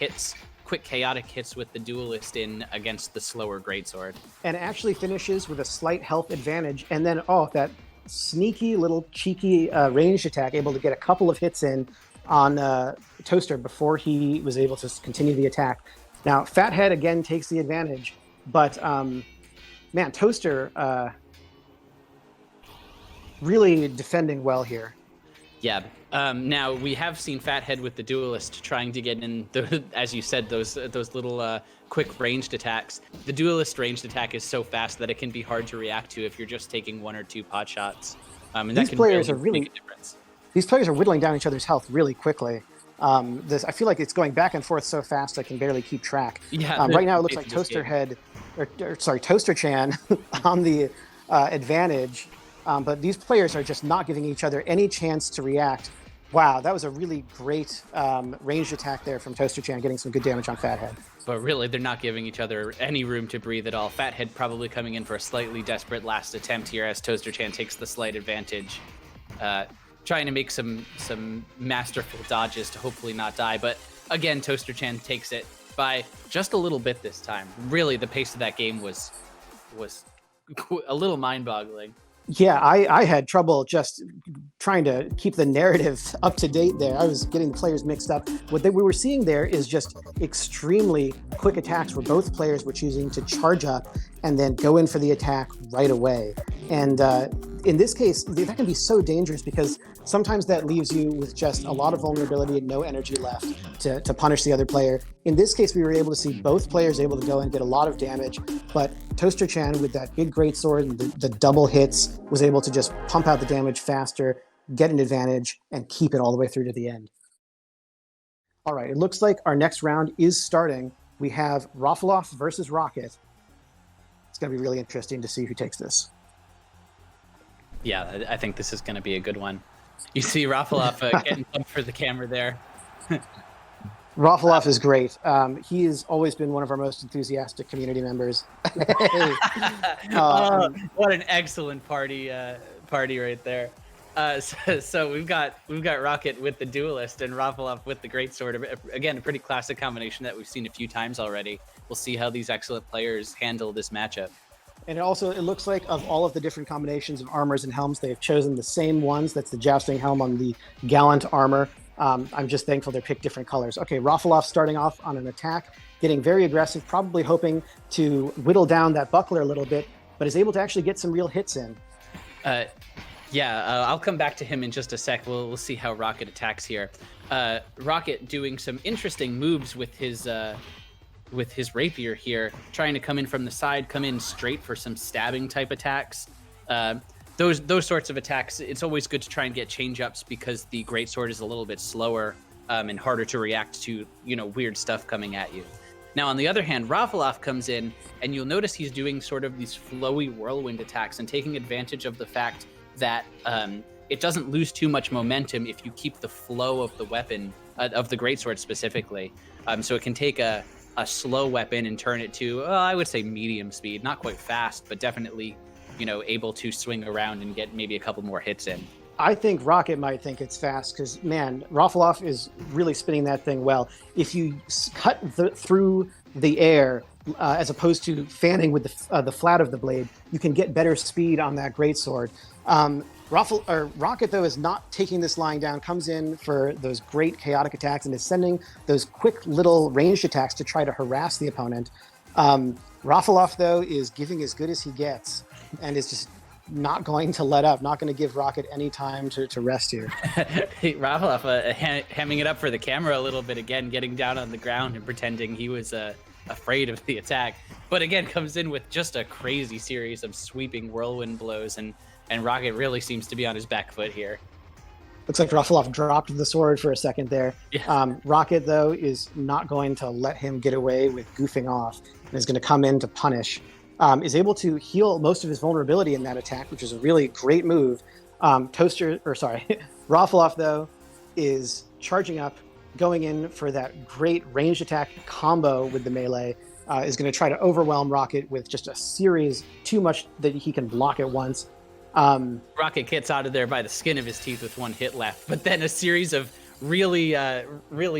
chaotic hits with the duelist in against the slower greatsword.
And actually finishes with a slight health advantage. And then, that sneaky little cheeky ranged attack, able to get a couple of hits in on Toaster before he was able to continue the attack. Now, F.A.T.H.E.A.D again takes the advantage, but man, Toaster really defending well here.
Yeah. Now we have seen F.A.T.H.E.A.D with the duelist trying to get in, as you said, those little quick ranged attacks. The duelist ranged attack is so fast that it can be hard to react to if you're just taking 1 or 2 pot shots. And
These
that can
players
really make a difference.
These players are whittling down each other's health really quickly. I feel like it's going back and forth so fast I can barely keep track.
Yeah.
Right now it looks like Toaster-chan on the advantage, but these players are just not giving each other any chance to react. Wow, that was a really great ranged attack there from Toaster-chan, getting some good damage on F.A.T.H.E.A.D.
But really, they're not giving each other any room to breathe at all. F.A.T.H.E.A.D probably coming in for a slightly desperate last attempt here as Toaster-chan takes the slight advantage. Trying to make some masterful dodges to hopefully not die. But again, Toaster-chan takes it by just a little bit this time. Really, the pace of that game was a little mind-boggling.
Yeah, I had trouble just trying to keep the narrative up to date there. I was getting the players mixed up. What we were seeing there is just extremely quick attacks where both players were choosing to charge up and then go in for the attack right away. And in this case, that can be so dangerous because sometimes that leaves you with just a lot of vulnerability and no energy left to punish the other player. In this case, we were able to see both players able to go and get a lot of damage, but Toaster-chan with that big greatsword and the double hits was able to just pump out the damage faster, get an advantage, and keep it all the way through to the end. All right, it looks like our next round is starting. We have Roffleoffe versus Rocket. It's going to be really interesting to see who takes this.
Yeah, I think this is going to be a good one. You see Roffleoffe getting pumped for the camera there.
Roffleoffe is great. He has always been one of our most enthusiastic community members.
What an excellent party right there. So we've got Rocket with the duelist and Roffleoffe with the greatsword. Again, a pretty classic combination that we've seen a few times already. We'll see how these excellent players handle this matchup.
And it looks like of all of the different combinations of armors and helms, they've chosen the same ones. That's the jousting helm on the gallant armor. I'm just thankful they picked different colors. Okay, Roffleoffe starting off on an attack, getting very aggressive, probably hoping to whittle down that buckler a little bit, but is able to actually get some real hits in.
I'll come back to him in just a sec. We'll see how Rocket attacks here. Rocket doing some interesting moves with his rapier here, trying to come in from the side, come in straight for some stabbing type attacks. Those sorts of attacks, it's always good to try and get change-ups because the greatsword is a little bit slower and harder to react to, weird stuff coming at you. Now, on the other hand, Roffleoffe comes in, and you'll notice he's doing sort of these flowy whirlwind attacks and taking advantage of the fact that it doesn't lose too much momentum if you keep the flow of the weapon, of the greatsword specifically. So it can take a slow weapon and turn it to, I would say medium speed, not quite fast, but definitely, able to swing around and get maybe a couple more hits in.
I think Rocket might think it's fast because, man, Roffleoffe is really spinning that thing well. If you cut through the air as opposed to fanning with the flat of the blade, you can get better speed on that greatsword. Rocket, though, is not taking this lying down, comes in for those great chaotic attacks and is sending those quick little ranged attacks to try to harass the opponent. Roffleoffe, though, is giving as good as he gets and is just not going to let up, not going to give Rocket any time to rest here.
Roffleoffe hamming it up for the camera a little bit again, getting down on the ground and pretending he was afraid of the attack. But again, comes in with just a crazy series of sweeping whirlwind blows, and Rocket really seems to be on his back foot here.
Looks like Roffleoffe dropped the sword for a second there.
Yeah.
Rocket, though, is not going to let him get away with goofing off and is going to come in to punish. Is able to heal most of his vulnerability in that attack, which is a really great move. Roffleoffe, though, is charging up, going in for that great ranged attack combo with the melee. Is going to try to overwhelm Rocket with just a series, too much that he can block at once.
Rocket gets out of there by the skin of his teeth with one hit left, but then a series of really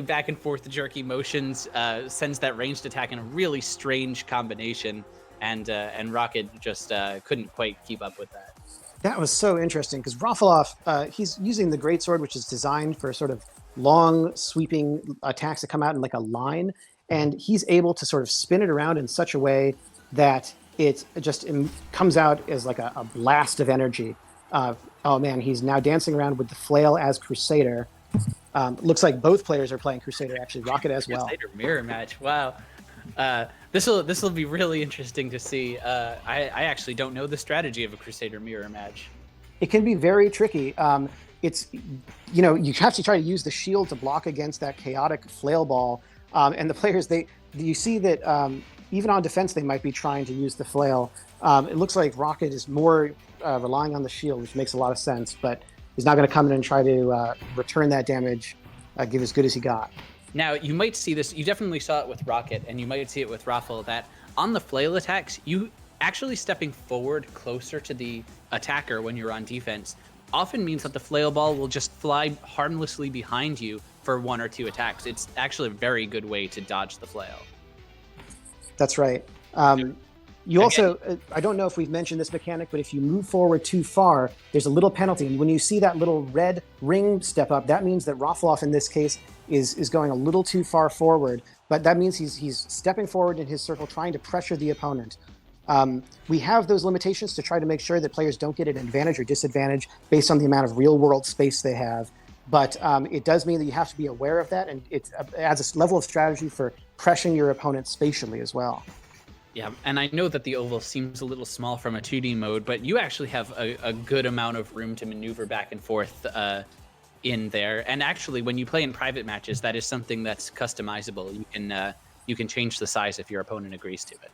back and forth jerky motions sends that ranged attack in a really strange combination. And Rocket just couldn't quite keep up with that.
That was so interesting because Roffleoffe, he's using the greatsword, which is designed for sort of long, sweeping attacks that come out in like a line, and he's able to sort of spin it around in such a way that it just comes out as like a blast of energy. Oh man, he's now dancing around with the flail as Crusader. Looks like both players are playing Crusader, actually, Rocket as well.
Crusader mirror match, wow. This will be really interesting to see. I actually don't know the strategy of a Crusader mirror match.
It can be very tricky. It's, you know, you have to try to use the shield to block against that chaotic flail ball. And the players, you see that even on defense, they might be trying to use the flail. It looks like Rocket is more relying on the shield, which makes a lot of sense, but he's not going to come in and try to return that damage, give as good as he got.
Now, you might see this, you definitely saw it with Rocket, and you might see it with Roffle, that on the flail attacks, you actually stepping forward closer to the attacker when you're on defense often means that the flail ball will just fly harmlessly behind you for one or two attacks. It's actually a very good way to dodge the flail.
That's right. You also, I don't know if we've mentioned this mechanic, but if you move forward too far, there's a little penalty. And when you see that little red ring step up, that means that Roffleoffe in this case is going a little too far forward. But that means he's stepping forward in his circle, trying to pressure the opponent. We have those limitations to try to make sure that players don't get an advantage or disadvantage based on the amount of real-world space they have. But it does mean that you have to be aware of that, and it adds a level of strategy for pressuring your opponent spatially as well.
Yeah, and I know that the oval seems a little small from a 2D mode, but you actually have a good amount of room to maneuver back and forth in there. And actually, when you play in private matches, that is something that's customizable. You can change the size if your opponent agrees to it.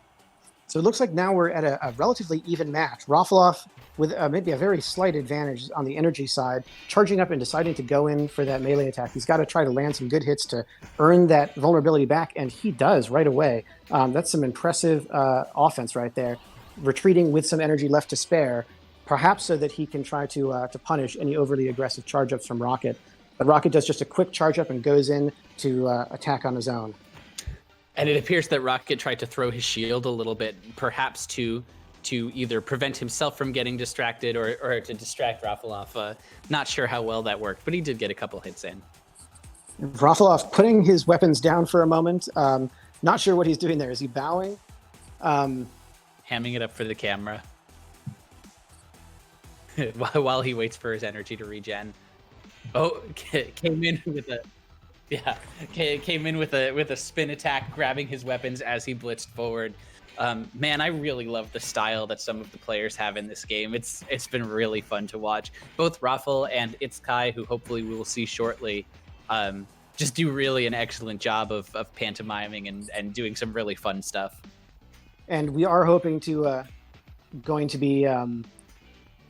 So it looks like now we're at a relatively even match. Roffleoffe with maybe a very slight advantage on the energy side, charging up and deciding to go in for that melee attack. He's got to try to land some good hits to earn that vulnerability back, and he does right away. That's some impressive offense right there. Retreating with some energy left to spare, perhaps so that he can try to punish any overly aggressive charge-ups from Rocket. But Rocket does just a quick charge-up and goes in to attack on his own.
And it appears that Rocket tried to throw his shield a little bit, perhaps to either prevent himself from getting distracted or to distract Roffleoffe. Not sure how well that worked, but he did get a couple hits in.
Roffleoffe putting his weapons down for a moment. Not sure what he's doing there. Is he bowing?
Hamming it up for the camera while he waits for his energy to regen. Oh, came in with a... Yeah, came in with a spin attack, grabbing his weapons as he blitzed forward. Man, I really love the style that some of the players have in this game. It's been really fun to watch. Both Roffle and F.A.T.H.E.A.D, who hopefully we will see shortly, just do really an excellent job of pantomiming and doing some really fun stuff.
And we are hoping to going to be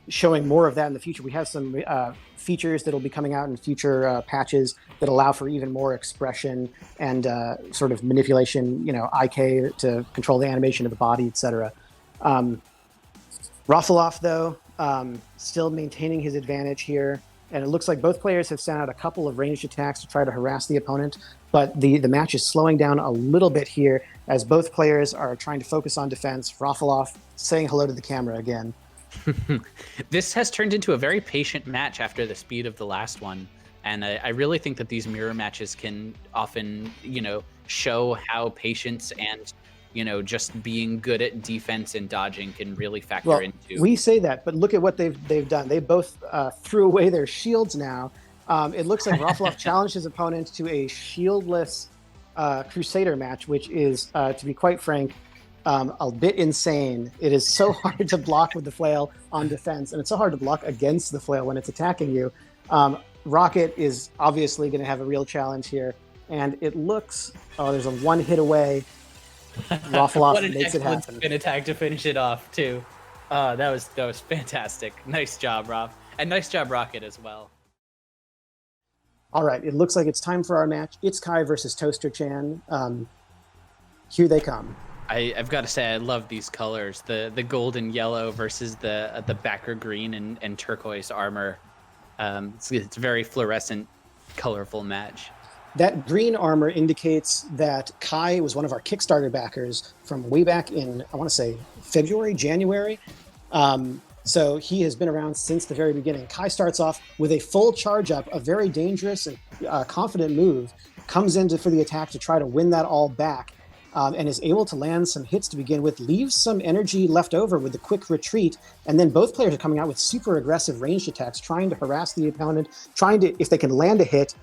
showing more of that in the future. We have some features that will be coming out in future patches that allow for even more expression and sort of manipulation, IK to control the animation of the body, etc. Roffleoffe, though, still maintaining his advantage here. And it looks like both players have sent out a couple of ranged attacks to try to harass the opponent. But the match is slowing down a little bit here as both players are trying to focus on defense. Roffleoffe saying hello to the camera again.
This has turned into a very patient match after the speed of the last one. And I really think that these mirror matches can often, show how patience and you know, just being good at defense and dodging can really factor
Well,
into.
we say that, but look at what they've done. They both threw away their shields now. It looks like Roffleoffe challenged his opponent to a shieldless Crusader match, which is, to be quite frank, a bit insane. It is so hard to block with the flail on defense, and it's so hard to block against the flail when it's attacking you. Rocket is obviously going to have a real challenge here, and it looks, oh, there's a one hit away. Roffleoffe makes it happen.
Spin attack to finish it off too. That was fantastic. Nice job, Rob, and nice job, Rocket, as well.
All right, it looks like it's time for our match. It's Kai versus Toaster Chan. Here they come.
I've got to say, I love these colors. The gold and yellow versus the backer green and turquoise armor. It's a very fluorescent, colorful match.
That green armor indicates that Kai was one of our Kickstarter backers from way back in, I want to say, February, January. So he has been around since the very beginning. Kai starts off with a full charge up, a very dangerous and confident move, comes in for the attack to try to win that all back, and is able to land some hits to begin with, leaves some energy left over with the quick retreat, and then both players are coming out with super aggressive ranged attacks, trying to harass the opponent, trying to, if they can land a hit,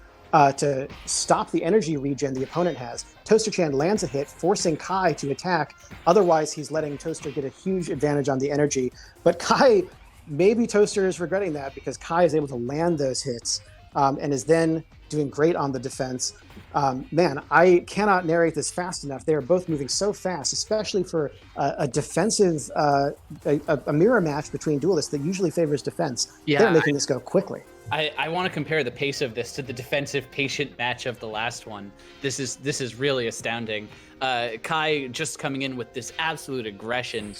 to stop the energy regen the opponent has. Toaster Chan lands a hit, forcing Kai to attack. Otherwise, he's letting Toaster get a huge advantage on the energy. But Kai, maybe Toaster is regretting that because Kai is able to land those hits and is then doing great on the defense. Man, I cannot narrate this fast enough. They are both moving so fast, especially for a defensive, a mirror match between duelists that usually favors defense.
Yeah,
they're making this go quickly.
I want to compare the pace of this to the defensive patient match of the last one. This is really astounding. Kai just coming in with this absolute aggression,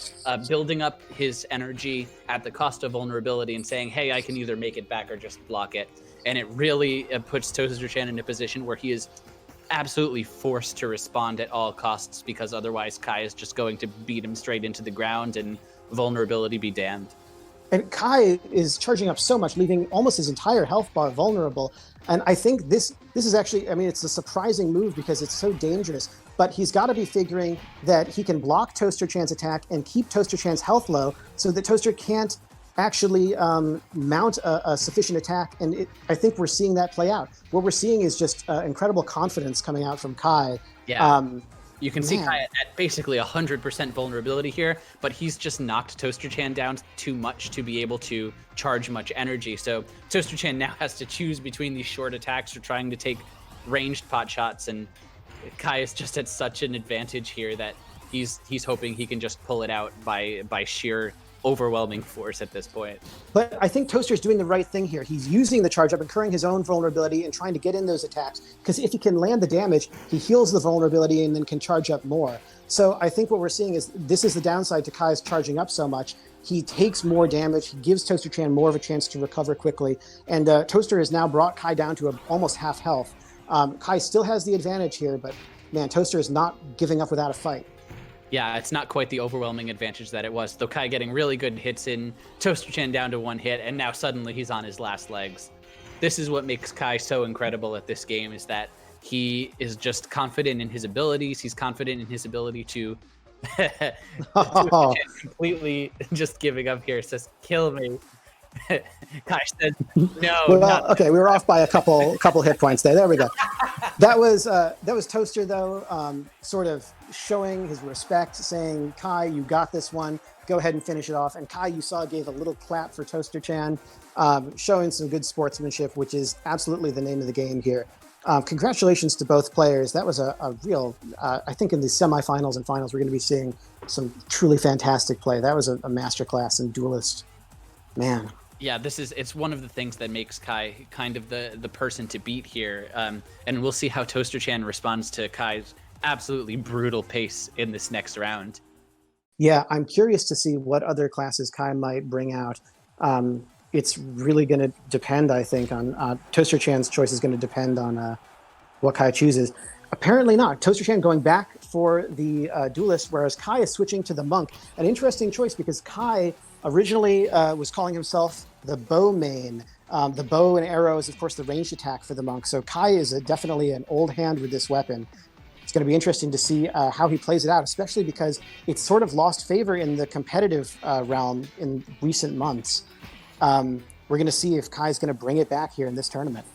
building up his energy at the cost of vulnerability and saying, hey, I can either make it back or just block it. And it really puts Toaster Chan in a position where he is absolutely forced to respond at all costs, because otherwise Kai is just going to beat him straight into the ground and vulnerability be damned.
And Kai is charging up so much, leaving almost his entire health bar vulnerable. And I think this is actually, I mean, it's a surprising move because it's so dangerous. But he's got to be figuring that he can block Toaster Chan's attack and keep Toaster Chan's health low so that Toaster can't actually mount a sufficient attack. And I think we're seeing that play out. What we're seeing is just incredible confidence coming out from Kai.
Yeah. You can see Kai at basically 100% vulnerability here, but he's just knocked Toaster Chan down too much to be able to charge much energy. So Toaster Chan now has to choose between these short attacks or trying to take ranged pot shots, and Kai is just at such an advantage here that he's hoping he can just pull it out by sheer overwhelming force at this point.
But I think Toaster's doing the right thing here. He's using the charge up, incurring his own vulnerability and trying to get in those attacks, because if he can land the damage, he heals the vulnerability and then can charge up more. So I think what we're seeing is this is the downside to Kai's charging up so much. He takes more damage. He gives Toaster Chan more of a chance to recover quickly. And Toaster has now brought Kai down to almost half health. Kai still has the advantage here, but man, Toaster is not giving up without a fight.
Yeah, it's not quite the overwhelming advantage that it was, though Kai getting really good hits in, Toaster Chan down to one hit, and now suddenly he's on his last legs. This is what makes Kai so incredible at this game, is that he is just confident in his abilities. He's confident in his ability to completely just giving up here. Says, kill me. Kai says, no.
Well, okay, we were off by a couple hit points there. There we go. That was Toaster, though, sort of showing his respect, saying, Kai, you got this one. Go ahead and finish it off. And Kai, you saw, gave a little clap for Toaster Chan, showing some good sportsmanship, which is absolutely the name of the game here. Congratulations to both players. That was a real, I think in the semifinals and finals, we're going to be seeing some truly fantastic play. That was a masterclass in Duelist. Man.
Yeah, it's one of the things that makes Kai kind of the person to beat here. And we'll see how Toaster Chan responds to Kai's absolutely brutal pace in this next round.
Yeah, I'm curious to see what other classes Kai might bring out. It's really going to depend, I think, on Toaster Chan's choice is going to depend on what Kai chooses. Apparently not. Toaster Chan going back for the Duelist, whereas Kai is switching to the Monk. An interesting choice because Kai originally was calling himself the bow main. The bow and arrow is, of course, the ranged attack for the Monk. So Kai is definitely an old hand with this weapon. It's going to be interesting to see how he plays it out, especially because it's sort of lost favor in the competitive realm in recent months. We're going to see if Kai's going to bring it back here in this tournament.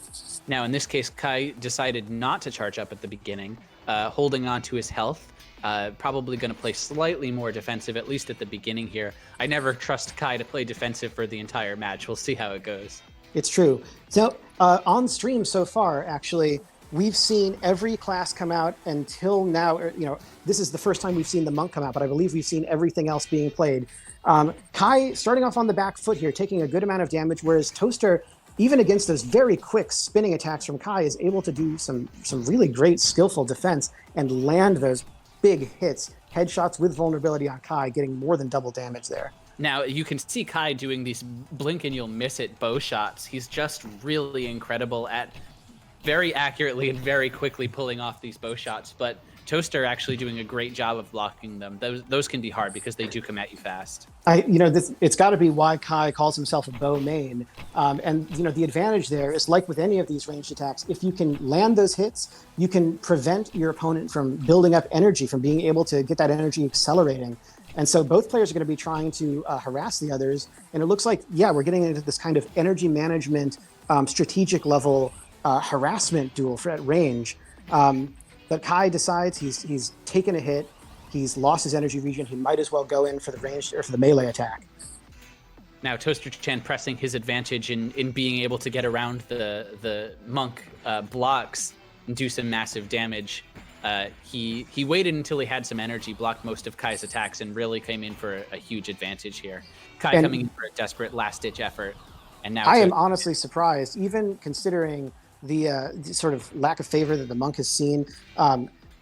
Now, in this case, Kai decided not to charge up at the beginning, holding on to his health. Probably going to play slightly more defensive, at least at the beginning here. I never trust Kai to play defensive for the entire match. We'll see how it goes.
It's true. So on stream so far, actually, we've seen every class come out until now. This is the first time we've seen the monk come out, but I believe we've seen everything else being played. Kai starting off on the back foot here, taking a good amount of damage, whereas Toaster, even against those very quick spinning attacks from Kai, is able to do some really great skillful defense and land those big hits, headshots with vulnerability on Kai, getting more than double damage there.
Now, you can see Kai doing these blink and you'll miss it bow shots. He's just really incredible at very accurately and very quickly pulling off these bow shots, but Toaster actually doing a great job of blocking them. Those can be hard because they do come at you fast.
It's got to be why Kai calls himself a bow main. And the advantage there is, like with any of these ranged attacks, if you can land those hits, you can prevent your opponent from building up energy, from being able to get that energy accelerating. And so both players are going to be trying to harass the others. And it looks like, we're getting into this kind of energy management, strategic level harassment duel at range. But Kai decides he's taken a hit, he's lost his energy regen, he might as well go in for the ranged or for the melee attack.
Now Toaster-chan pressing his advantage in being able to get around the monk blocks and do some massive damage. He waited until he had some energy, blocked most of Kai's attacks, and really came in for a huge advantage here. Kai coming in for a desperate last-ditch effort. And now
I am honestly surprised, even considering the sort of lack of favor that the monk has seen.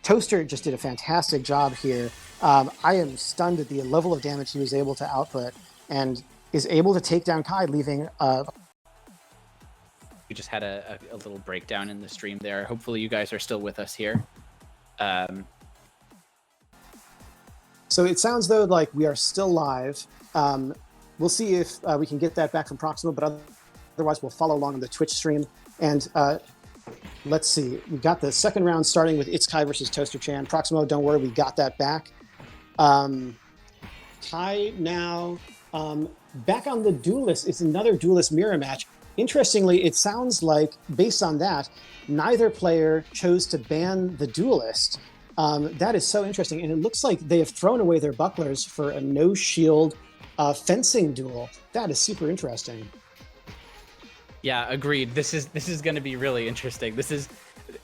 Toaster just did a fantastic job here. I am stunned at the level of damage he was able to output and is able to take down Kai, leaving...
We just had a little breakdown in the stream there. Hopefully you guys are still with us here.
So it sounds though like we are still live. We'll see if we can get that back from Proxima, but otherwise we'll follow along on the Twitch stream. And let's see, we've got the second round starting with It's Kai versus Toaster-chan. Proximo, don't worry, we got that back. Kai now back on the duelist. It's another duelist mirror match. Interestingly, it sounds like, based on that, neither player chose to ban the duelist. That is so interesting. And it looks like they have thrown away their bucklers for a no-shield fencing duel. That is super interesting.
Yeah, agreed. This is going to be really interesting.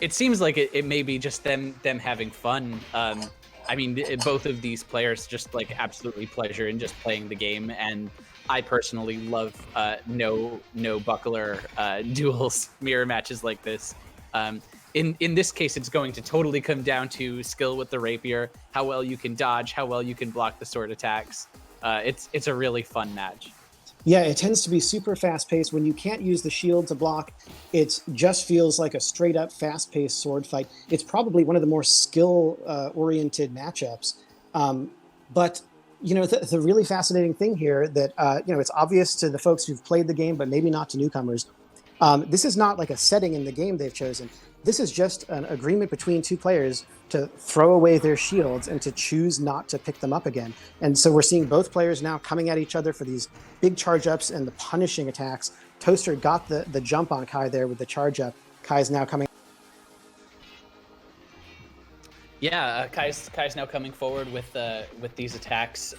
It seems like it may be just them having fun. I mean, both of these players just like absolutely pleasure in just playing the game, and I personally love no buckler duels, mirror matches like this. In this case, it's going to totally come down to skill with the rapier, how well you can dodge, how well you can block the sword attacks. It's a really fun match.
Yeah, it tends to be super fast-paced. When you can't use the shield to block, it just feels like a straight-up fast-paced sword fight. It's probably one of the more skill-oriented matchups. But the really fascinating thing here that it's obvious to the folks who've played the game, but maybe not to newcomers. This is not like a setting in the game they've chosen. This is just an agreement between two players to throw away their shields and to choose not to pick them up again. And so we're seeing both players now coming at each other for these big charge ups and the punishing attacks. Toaster got the jump on Kai there with the charge up. Kai's now coming.
Yeah, Kai's now coming forward with these attacks.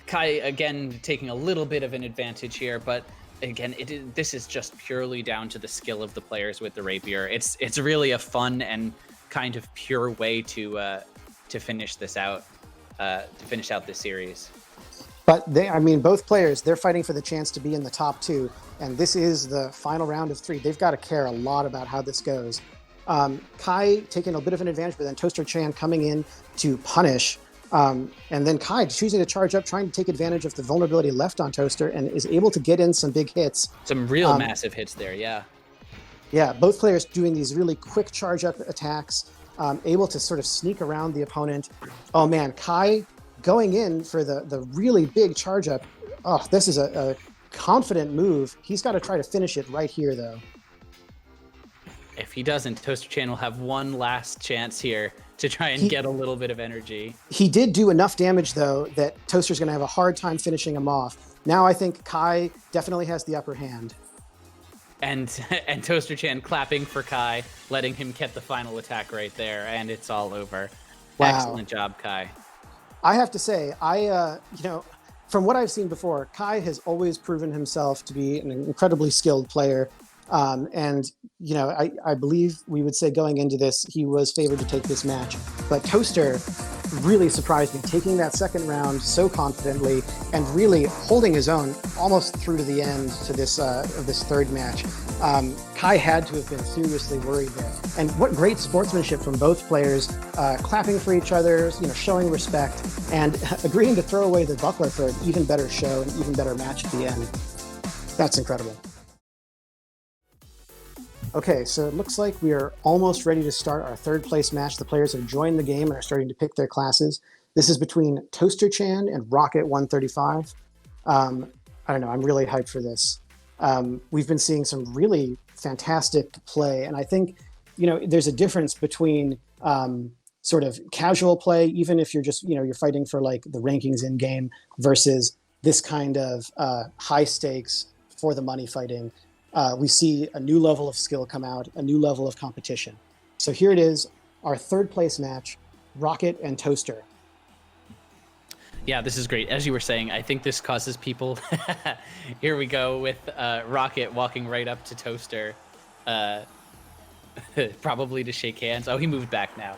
Kai again taking a little bit of an advantage here, but again, this is just purely down to the skill of the players with the rapier. It's really a fun and kind of pure way to finish this out, to finish out this series.
But both players, they're fighting for the chance to be in the top two, and this is the final round of 3. They've got to care a lot about how this goes. Kai taking a bit of an advantage, but then Toaster-chan coming in to punish. And then Kai choosing to charge up, trying to take advantage of the vulnerability left on Toaster, and is able to get in some big hits.
Some real massive hits there, yeah.
Yeah, both players doing these really quick charge up attacks, able to sort of sneak around the opponent. Oh man, Kai going in for the really big charge up. Oh, this is a confident move. He's got to try to finish it right here though.
If he doesn't, Toaster Chan will have one last chance here to try and get a little bit of energy.
He did do enough damage, though, that Toaster's going to have a hard time finishing him off. Now I think Kai definitely has the upper hand.
And Toaster Chan clapping for Kai, letting him get the final attack right there, and it's all over. Wow. Excellent job, Kai.
I have to say, from what I've seen before, Kai has always proven himself to be an incredibly skilled player. And, I believe we would say going into this, he was favored to take this match. But Toaster really surprised me, taking that second round so confidently and really holding his own almost through to the end to this of this third match. Kai had to have been seriously worried there. And what great sportsmanship from both players, clapping for each other, showing respect, and agreeing to throw away the buckler for an even better show and even better match at the end. That's incredible. Okay, so it looks like we are almost ready to start our third place match. The players have joined the game and are starting to pick their classes. This is between Toaster Chan and Rocket 135. I don't know, I'm really hyped for this. We've been seeing some really fantastic play, and I think, there's a difference between sort of casual play, even if you're just, you're fighting for like the rankings in game, versus this kind of high stakes for the money fighting. We see a new level of skill come out, a new level of competition. So here it is, our third place match, Rocket and Toaster.
Yeah, this is great. As you were saying, I think this causes people... Here we go with Rocket walking right up to Toaster, probably to shake hands. Oh, he moved back now.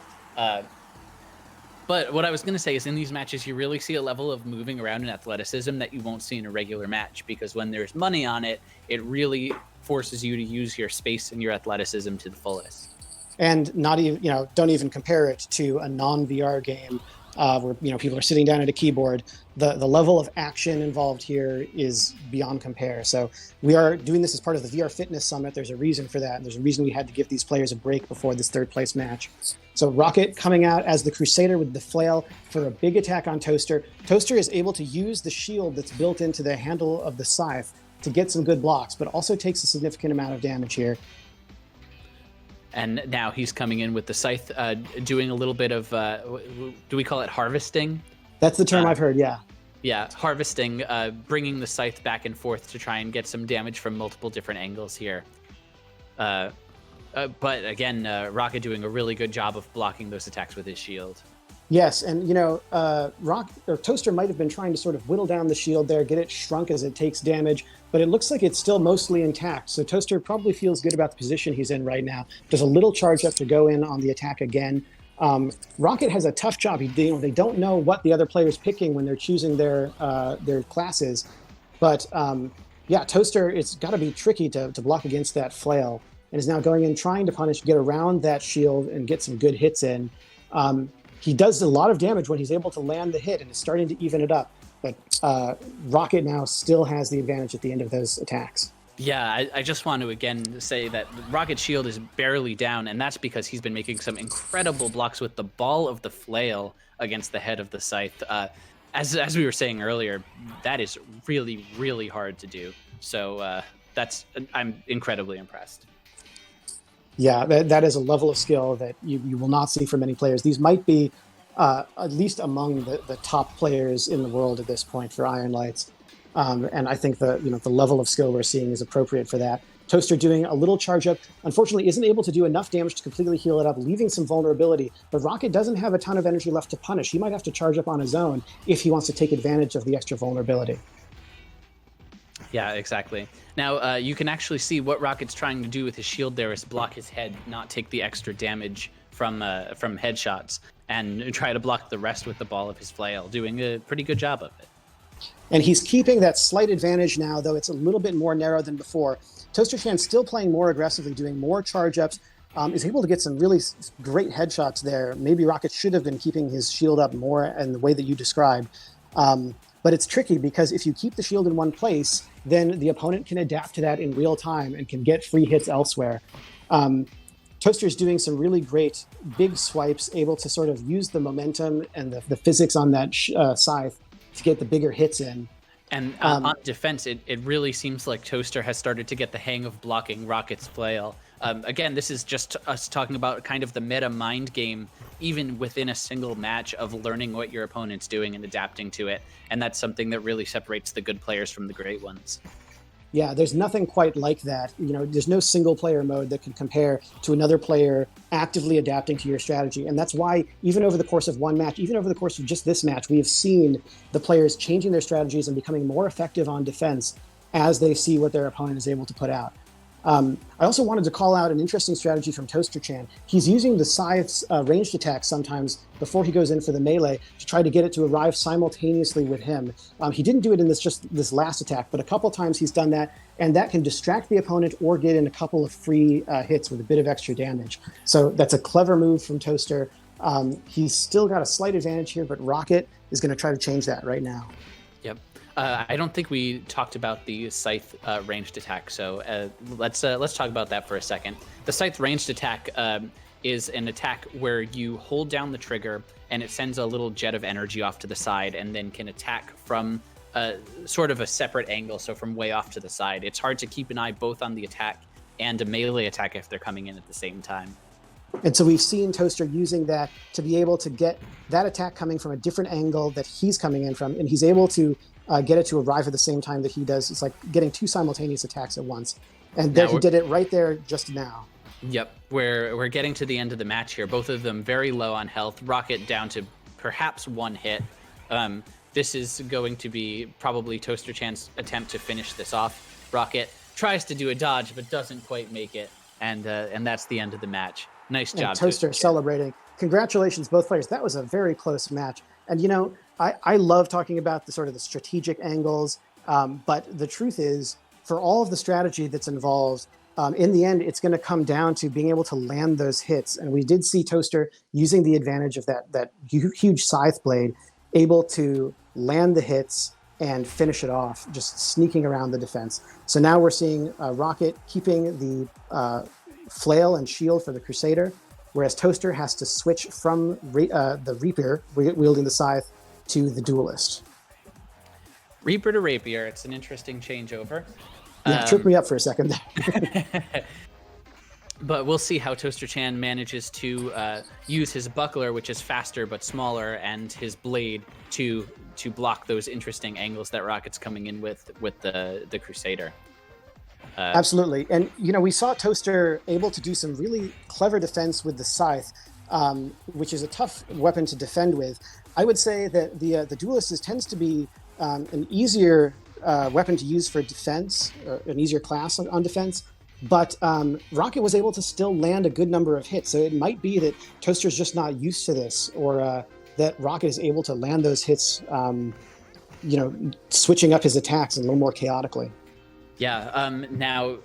But what I was going to say is in these matches, you really see a level of moving around in athleticism that you won't see in a regular match, because when there's money on it, it really forces you to use your space and your athleticism to the fullest.
And not even, don't even compare it to a non-VR game where, people are sitting down at a keyboard. The level of action involved here is beyond compare. So we are doing this as part of the VR Fitness Summit. There's a reason for that. And there's a reason we had to give these players a break before this third place match. So Rocket coming out as the Crusader with the flail for a big attack on Toaster. Toaster is able to use the shield that's built into the handle of the scythe to get some good blocks, but also takes a significant amount of damage here.
And now he's coming in with the scythe, doing a little bit of, do we call it harvesting?
That's the term I've heard, yeah.
Yeah, harvesting, bringing the scythe back and forth to try and get some damage from multiple different angles here. But again, Rocket doing a really good job of blocking those attacks with his shield.
Yes, and Toaster might have been trying to sort of whittle down the shield there, get it shrunk as it takes damage, but it looks like it's still mostly intact. So Toaster probably feels good about the position he's in right now. There's a little charge up to go in on the attack again. Rocket has a tough job. They don't know what the other player's picking when they're choosing their classes, but Toaster, it's got to be tricky to block against that flail, and is now going in trying to punish, get around that shield and get some good hits in. He does a lot of damage when he's able to land the hit, and is starting to even it up. But Rocket now still has the advantage at the end of those attacks.
Yeah, I just want to again say that Rocket's shield is barely down, and that's because he's been making some incredible blocks with the ball of the flail against the head of the scythe. As we were saying earlier, that is really, really hard to do. So I'm incredibly impressed.
Yeah, that is a level of skill that you will not see from many players. These might be at least among the top players in the world at this point for Ironlights. And I think the level of skill we're seeing is appropriate for that. Toaster doing a little charge up, unfortunately isn't able to do enough damage to completely heal it up, leaving some vulnerability. But Rocket doesn't have a ton of energy left to punish. He might have to charge up on his own if he wants to take advantage of the extra vulnerability.
Yeah, exactly. Now, you can actually see what Rocket's trying to do with his shield there is block his head, not take the extra damage from headshots, and try to block the rest with the ball of his flail, doing a pretty good job of it.
And he's keeping that slight advantage now, though it's a little bit more narrow than before. Toaster Chan still playing more aggressively, doing more charge-ups, is able to get some really great headshots there. Maybe Rocket should have been keeping his shield up more in the way that you described. But it's tricky because if you keep the shield in one place, then the opponent can adapt to that in real time and can get free hits elsewhere. Toaster's doing some really great big swipes, able to sort of use the momentum and the physics on that scythe to get the bigger hits in.
And on defense, it really seems like Toaster has started to get the hang of blocking Rocket's flail. Again, this is just us talking about kind of the meta mind game, even within a single match, of learning what your opponent's doing and adapting to it. And that's something that really separates the good players from the great ones.
Yeah, there's nothing quite like that. There's no single player mode that can compare to another player actively adapting to your strategy. And that's why even over the course of one match, even over the course of just this match, we have seen the players changing their strategies and becoming more effective on defense as they see what their opponent is able to put out. I also wanted to call out an interesting strategy from Toaster-chan. He's using the Scythe's ranged attack sometimes before he goes in for the melee to try to get it to arrive simultaneously with him. He didn't do it in this last attack, but a couple times he's done that, and that can distract the opponent or get in a couple of free hits with a bit of extra damage. So that's a clever move from Toaster. He's still got a slight advantage here, but Rocket is going to try to change that right now.
Yep. I don't think we talked about the Scythe ranged attack, so let's talk about that for a second. The Scythe ranged attack is an attack where you hold down the trigger and it sends a little jet of energy off to the side and then can attack from sort of a separate angle, so from way off to the side. It's hard to keep an eye both on the attack and a melee attack if they're coming in at the same time.
And so we've seen Toaster using that to be able to get that attack coming from a different angle that he's coming in from, and he's able to get it to arrive at the same time that he does. It's like getting two simultaneous attacks at once. And there he did it right there just now.
Yep, we're getting to the end of the match here. Both of them very low on health. Rocket down to perhaps one hit. This is going to be probably Toaster-chan's attempt to finish this off. Rocket tries to do a dodge, but doesn't quite make it. And that's the end of the match. Nice job,
Toaster celebrating. Congratulations, both players. That was a very close match. And, I love talking about the sort of the strategic angles, but the truth is, for all of the strategy that's involved, in the end, it's going to come down to being able to land those hits. And we did see Toaster using the advantage of that huge Scythe blade, able to land the hits and finish it off, just sneaking around the defense. So now we're seeing Rocket keeping the flail and shield for the Crusader, whereas Toaster has to switch from the Reaper, wielding the Scythe, to the Duelist.
Reaper to Rapier, it's an interesting changeover.
Yeah, tripped me up for a second there.
But we'll see how Toaster-chan manages to use his buckler, which is faster but smaller, and his blade to block those interesting angles that Rocket's coming in with the Crusader.
Absolutely. And, we saw Toaster able to do some really clever defense with the Scythe, which is a tough weapon to defend with. I would say that the Duelist tends to be an easier weapon to use for defense, an easier class on defense. But Rocket was able to still land a good number of hits. So it might be that Toaster's just not used to this, or that Rocket is able to land those hits, switching up his attacks a little more chaotically.
Yeah, now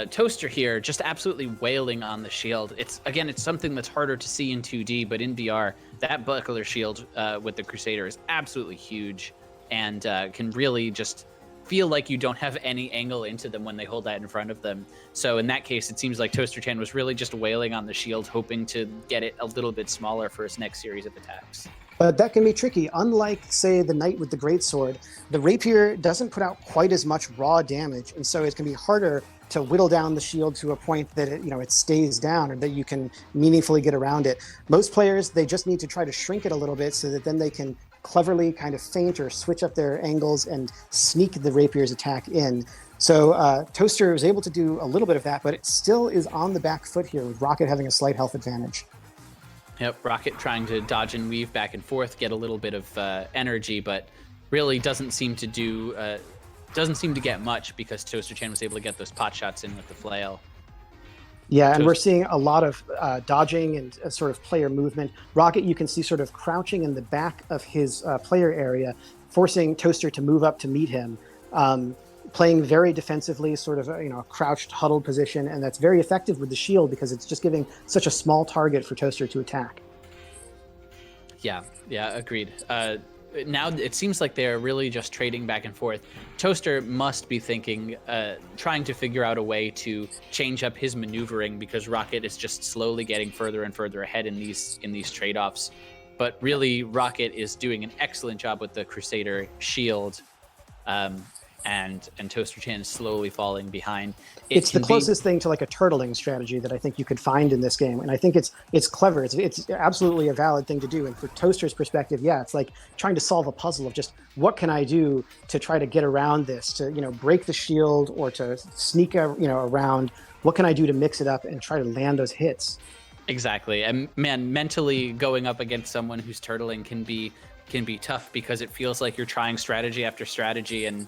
Toaster here just absolutely wailing on the shield. It's something that's harder to see in 2D, but in VR, that buckler shield with the Crusader is absolutely huge and can really just feel like you don't have any angle into them when they hold that in front of them. So in that case, it seems like Toaster-chan was really just wailing on the shield, hoping to get it a little bit smaller for his next series of attacks.
But that can be tricky. Unlike, say, the Knight with the Greatsword, the Rapier doesn't put out quite as much raw damage, and so it can be harder to whittle down the shield to a point that it stays down, or that you can meaningfully get around it. Most players, they just need to try to shrink it a little bit so that then they can cleverly kind of feint or switch up their angles and sneak the Rapier's attack in. So Toaster was able to do a little bit of that, but it still is on the back foot here, with Rocket having a slight health advantage.
Yep, Rocket trying to dodge and weave back and forth, get a little bit of energy, but really doesn't seem to get much, because Toaster-chan was able to get those pot shots in with the flail.
Yeah, and we're seeing a lot of dodging and sort of player movement. Rocket, you can see sort of crouching in the back of his player area, forcing Toaster to move up to meet him, playing very defensively, sort of a crouched, huddled position, and that's very effective with the shield because it's just giving such a small target for Toaster to attack.
Yeah, agreed. Now it seems like they're really just trading back and forth. Toaster must be thinking, trying to figure out a way to change up his maneuvering, because Rocket is just slowly getting further and further ahead in these trade-offs. But really, Rocket is doing an excellent job with the Crusader shield. and Toaster Chan is slowly falling behind.
It's the closest thing to like a turtling strategy that I think you could find in this game, and I think it's clever. It's absolutely a valid thing to do. And for Toaster's perspective, yeah, it's like trying to solve a puzzle of just what can I do to try to get around this, to break the shield or to sneak around. What can I do to mix it up and try to land those hits?
Exactly. And man, mentally going up against someone who's turtling can be tough because it feels like you're trying strategy after strategy, and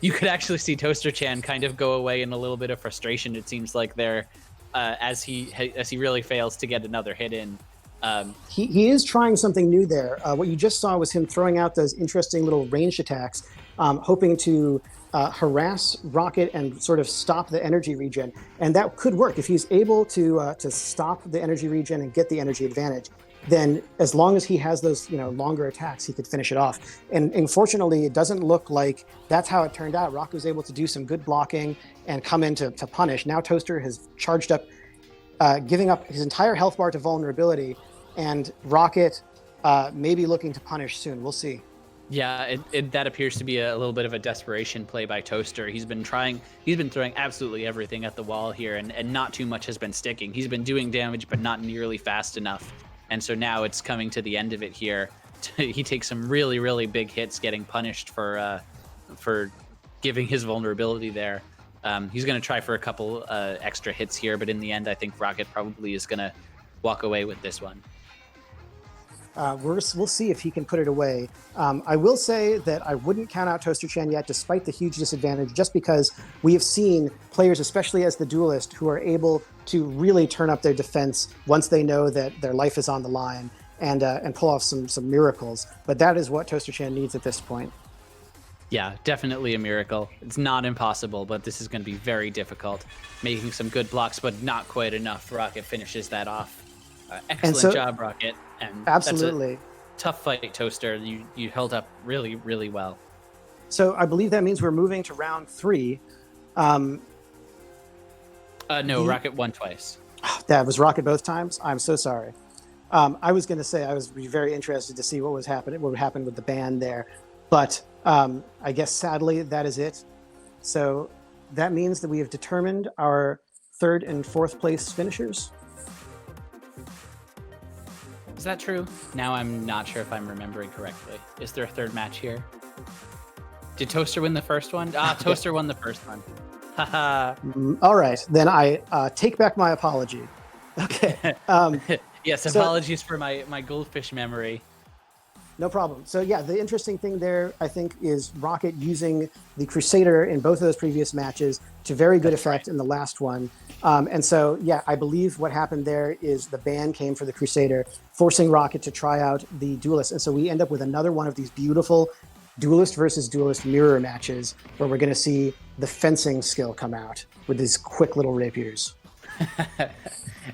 you could actually see Toaster Chan kind of go away in a little bit of frustration. It seems like there, as he really fails to get another hit in.
He is trying something new there. What you just saw was him throwing out those interesting little ranged attacks, hoping to harass Rocket and sort of stop the energy regen. And that could work if he's able to stop the energy regen and get the energy advantage. Then, as long as he has those longer attacks, he could finish it off. And unfortunately, it doesn't look like that's how it turned out. Rocket was able to do some good blocking and come in to punish. Now Toaster has charged up, giving up his entire health bar to vulnerability, and Rocket may be looking to punish soon. We'll see.
Yeah, that appears to be a little bit of a desperation play by Toaster. He's been throwing absolutely everything at the wall here, and not too much has been sticking. He's been doing damage, but not nearly fast enough. And so now it's coming to the end of it here. He takes some really, really big hits, getting punished for giving his vulnerability there. He's going to try for a couple extra hits here, but in the end, I think Rocket probably is going to walk away with this one.
We'll see if he can put it away. I will say that I wouldn't count out Toaster Chan yet, despite the huge disadvantage, just because we have seen players, especially as the duelist, who are able to really turn up their defense once they know that their life is on the line and pull off some miracles. But that is what Toaster Chan needs at this point.
Yeah, definitely a miracle. It's not impossible, but this is going to be very difficult. Making some good blocks, but not quite enough. Rocket finishes that off. Excellent job, Rocket. And
absolutely.
That's a tough fight, Toaster. You held up really, really well.
So I believe that means we're moving to round 3.
No, Rocket won twice.
That was Rocket both times? I'm so sorry. I was going to say I was very interested to see what would happen with the ban there. But I guess sadly that is it. So that means that we have determined our 3rd and 4th place finishers.
Is that true? Now I'm not sure if I'm remembering correctly. Is there a 3rd match here? Did Toaster win the first one? Toaster won the first one. Haha.
All right, then I take back my apology. Okay.
Yes, apologies for my goldfish memory.
No problem. So yeah, the interesting thing there, I think, is Rocket using the Crusader in both of those previous matches to very good effect in the last one. And so, yeah, I believe what happened there is the ban came for the Crusader, forcing Rocket to try out the Duelist. And so we end up with another one of these beautiful Duelist versus Duelist mirror matches where we're going to see the fencing skill come out with these quick little rapiers.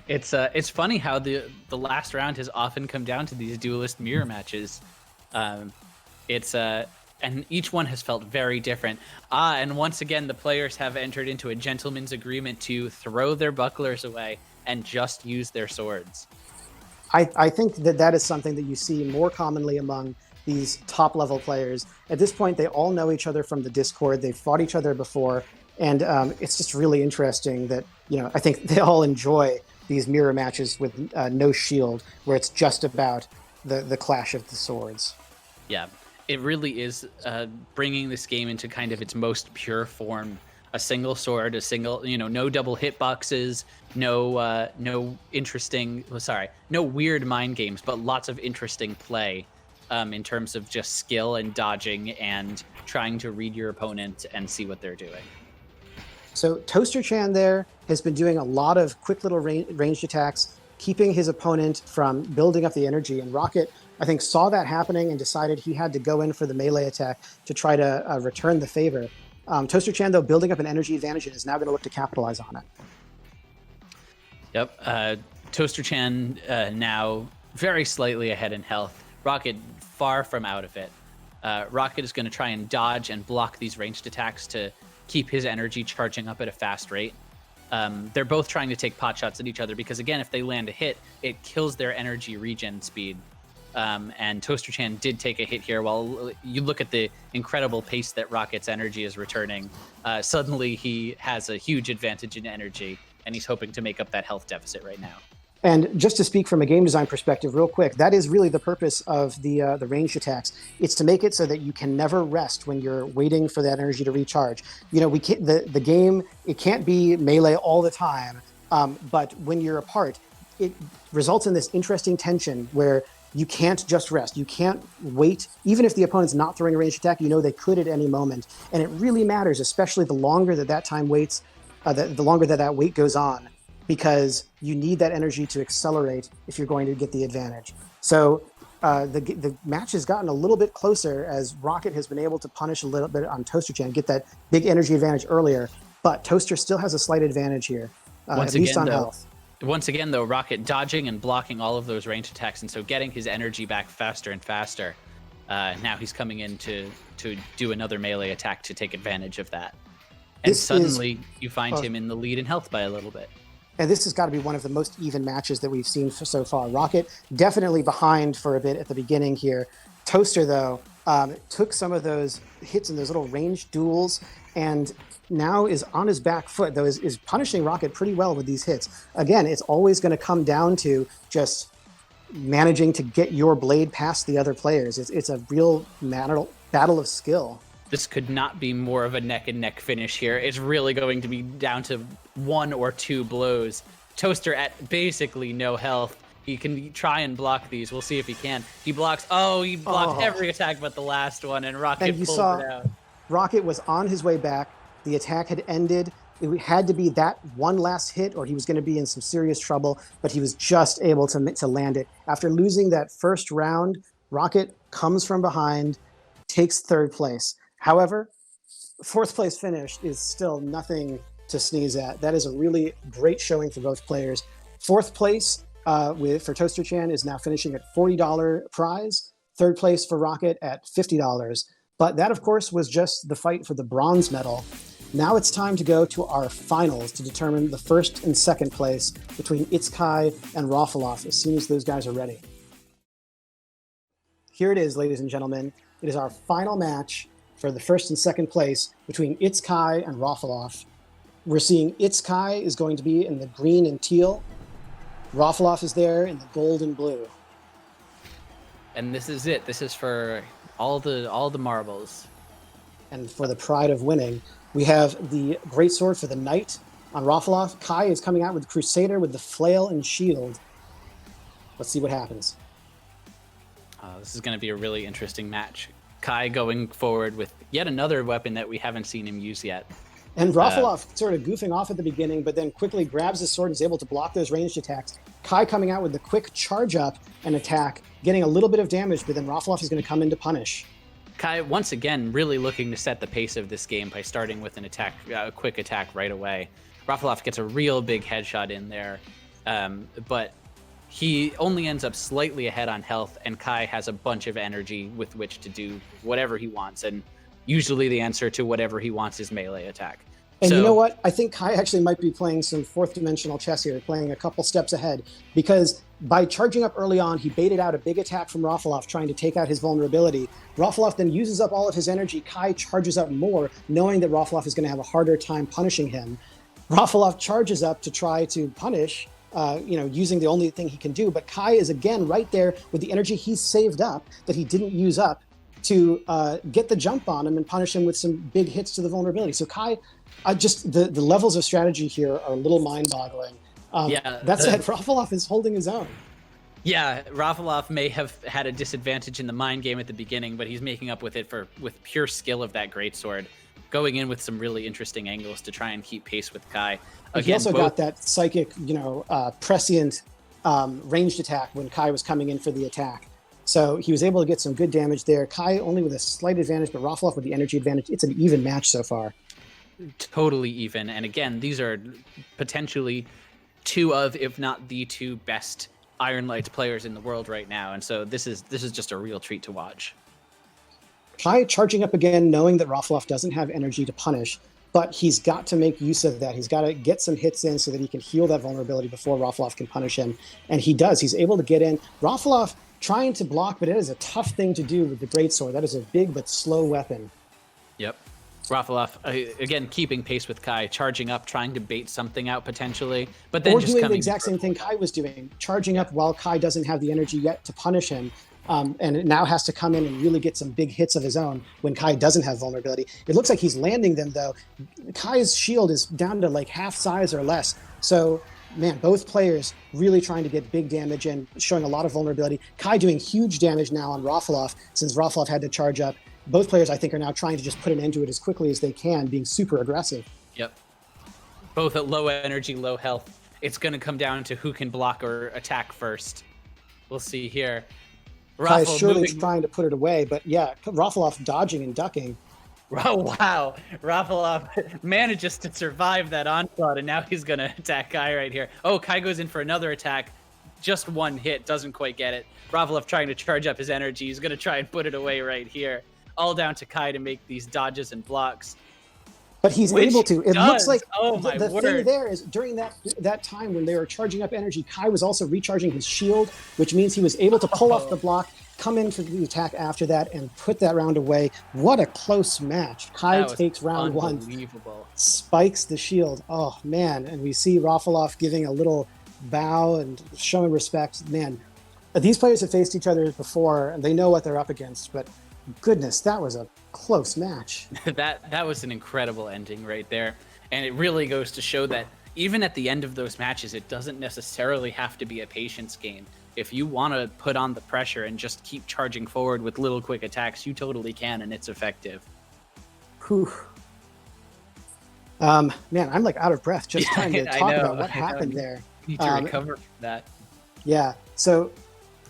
It's funny how the last round has often come down to these Duelist mirror matches. And each one has felt very different. And once again, the players have entered into a gentleman's agreement to throw their bucklers away and just use their swords.
I think that is something that you see more commonly among these top level players. At this point, they all know each other from the Discord. They've fought each other before. And it's just really interesting that, I think they all enjoy these mirror matches with no shield, where it's just about the clash of the swords.
Yeah, it really is bringing this game into kind of its most pure form. A single sword, no double hitboxes, no weird mind games, but lots of interesting play in terms of just skill and dodging and trying to read your opponent and see what they're doing.
So Toaster Chan there has been doing a lot of quick little ranged attacks, keeping his opponent from building up the energy. And Rocket, I think, saw that happening and decided he had to go in for the melee attack to try to return the favor. Toaster Chan, though, building up an energy advantage and is now going to look to capitalize on it.
Yep. Toaster Chan now very slightly ahead in health. Rocket far from out of it. Rocket is going to try and dodge and block these ranged attacks to keep his energy charging up at a fast rate. They're both trying to take pot shots at each other because, again, if they land a hit, it kills their energy regen speed. And Toaster Chan did take a hit here. While you look at the incredible pace that Rocket's energy is returning, suddenly he has a huge advantage in energy, and he's hoping to make up that health deficit right now.
And just to speak from a game design perspective real quick, that is really the purpose of the ranged attacks. It's to make it so that you can never rest when you're waiting for that energy to recharge. You know, we can't, the game, it can't be melee all the time, but when you're apart, it results in this interesting tension where you can't just rest. You can't wait. Even if the opponent's not throwing a ranged attack, you know they could at any moment. And it really matters, especially the longer that time waits, the longer that wait goes on, because you need that energy to accelerate if you're going to get the advantage. So the match has gotten a little bit closer as Rocket has been able to punish a little bit on Toaster Chan, get that big energy advantage earlier, but Toaster still has a slight advantage here, at least on health.
Once again, though, Rocket dodging and blocking all of those ranged attacks, and so getting his energy back faster and faster. Now he's coming in to do another melee attack to take advantage of that. And suddenly you find him in the lead in health by a little bit.
And this has got to be one of the most even matches that we've seen so far. Rocket definitely behind for a bit at the beginning here. Toaster, though, took some of those hits in those little ranged duels and now is on his back foot, though is punishing Rocket pretty well with these hits. Again, it's always going to come down to just managing to get your blade past the other players. It's a real battle of skill.
This could not be more of a neck-and-neck finish here. It's really going to be down to 1 or 2 blows. Toaster at basically no health. He can try and block these. We'll see if he can. He blocks. Oh, he blocked every attack but the last one, and Rocket pulled it out.
Rocket was on his way back. The attack had ended. It had to be that one last hit or he was going to be in some serious trouble, but he was just able to land it. After losing that first round, Rocket comes from behind, takes 3rd place. Tower 4th place finish is still nothing to sneeze at. That is a really great showing for both players. 4th place for Toaster Chan is now finishing at $40 prize. 3rd place for Rocket at $50. But that, of course, was just the fight for the bronze medal. Now it's time to go to our finals to determine the 1st and 2nd place between F.A.T.H.E.A.D and Roffleoffe as soon as those guys are ready. Here it is, ladies and gentlemen. It is our final match for the 1st and 2nd place between F.A.T.H.E.A.D and Roffleoffe. We're seeing F.A.T.H.E.A.D is going to be in the green and teal. Roffleoffe is there in the gold and blue.
And this is it. This is for all the marbles.
And for the pride of winning, we have the greatsword for the knight on Roffleoffe. Kai is coming out with the Crusader with the flail and shield. Let's see what happens.
This is going to be a really interesting match. Kai going forward with yet another weapon that we haven't seen him use yet.
And Roffleoffe sort of goofing off at the beginning, but then quickly grabs his sword and is able to block those ranged attacks. Kai coming out with the quick charge up and attack, getting a little bit of damage, but then Roffleoffe is going to come in to punish.
Kai, once again, really looking to set the pace of this game by starting with an attack, a quick attack right away. Roffleoffe gets a real big headshot in there, but he only ends up slightly ahead on health, and Kai has a bunch of energy with which to do whatever he wants, and usually the answer to whatever he wants is melee attack.
And you know what? I think Kai actually might be playing some 4th dimensional chess here, playing a couple steps ahead, because by charging up early on, he baited out a big attack from Roffleoffe, trying to take out his vulnerability. Roffleoffe then uses up all of his energy. Kai charges up more, knowing that Roffleoffe is going to have a harder time punishing him. Roffleoffe charges up to try to punish, using the only thing he can do. But Kai is again right there with the energy he saved up that he didn't use up to get the jump on him and punish him with some big hits to the vulnerability. So Kai, the levels of strategy here are a little mind-boggling. That said, Roffleoffe is holding his own.
Yeah, Roffleoffe may have had a disadvantage in the mind game at the beginning, but he's making up with it with pure skill of that greatsword, going in with some really interesting angles to try and keep pace with Kai.
Again, he also got that psychic, prescient ranged attack when Kai was coming in for the attack. So he was able to get some good damage there. Kai only with a slight advantage, but Roffleoffe with the energy advantage. It's an even match so far.
Totally even. And again, these are potentially 2 of, if not the 2 best Ironlights players in the world right now. And so this is just a real treat to watch.
Kai charging up again, knowing that Roffleoffe doesn't have energy to punish, but he's got to make use of that. He's got to get some hits in so that he can heal that vulnerability before Roffleoffe can punish him. And he does. He's able to get in. Roffleoffe trying to block, but it is a tough thing to do with the greatsword. That is a big but slow weapon.
Yep. Roffleoffe, again, keeping pace with Kai, charging up, trying to bait something out potentially, but then
or
just
doing the
coming
exact same thing Kai was doing, charging up while Kai doesn't have the energy yet to punish him. And it now has to come in and really get some big hits of his own when Kai doesn't have vulnerability. It looks like he's landing them, though. Kai's shield is down to like half size or less. So, man, both players really trying to get big damage and showing a lot of vulnerability. Kai doing huge damage now on Roffleoffe since Roffleoffe had to charge up. Both players, I think, are now trying to just put an end to it as quickly as they can, being super aggressive.
Yep. Both at low energy, low health. It's going to come down to who can block or attack first. We'll see here.
Kai is surely trying to put it away, but yeah, Roffleoffe dodging and ducking.
Oh, wow. Roffleoffe manages to survive that onslaught, and now he's going to attack Kai right here. Oh, Kai goes in for another attack. Just one hit, doesn't quite get it. Roffleoffe trying to charge up his energy. He's going to try and put it away right here. All down to Kai to make these dodges and blocks.
But he's able to. It looks like
the
thing there is during that time when they were charging up energy, Kai was also recharging his shield, which means he was able to pull off the block, come in for the attack after that, and put that round away. What a close match. Kai takes round one, spikes the shield. Oh, man. And we see Roffleoffe giving a little bow and showing respect. Man, these players have faced each other before, and they know what they're up against, but goodness, that was a close match.
that was an incredible ending right there. And it really goes to show that even at the end of those matches, it doesn't necessarily have to be a patience game. If you want to put on the pressure and just keep charging forward with little quick attacks, you totally can, and it's effective.
Whew. Man, I'm like out of breath just trying to talk about what happened there.
You need to recover from that.
Yeah, so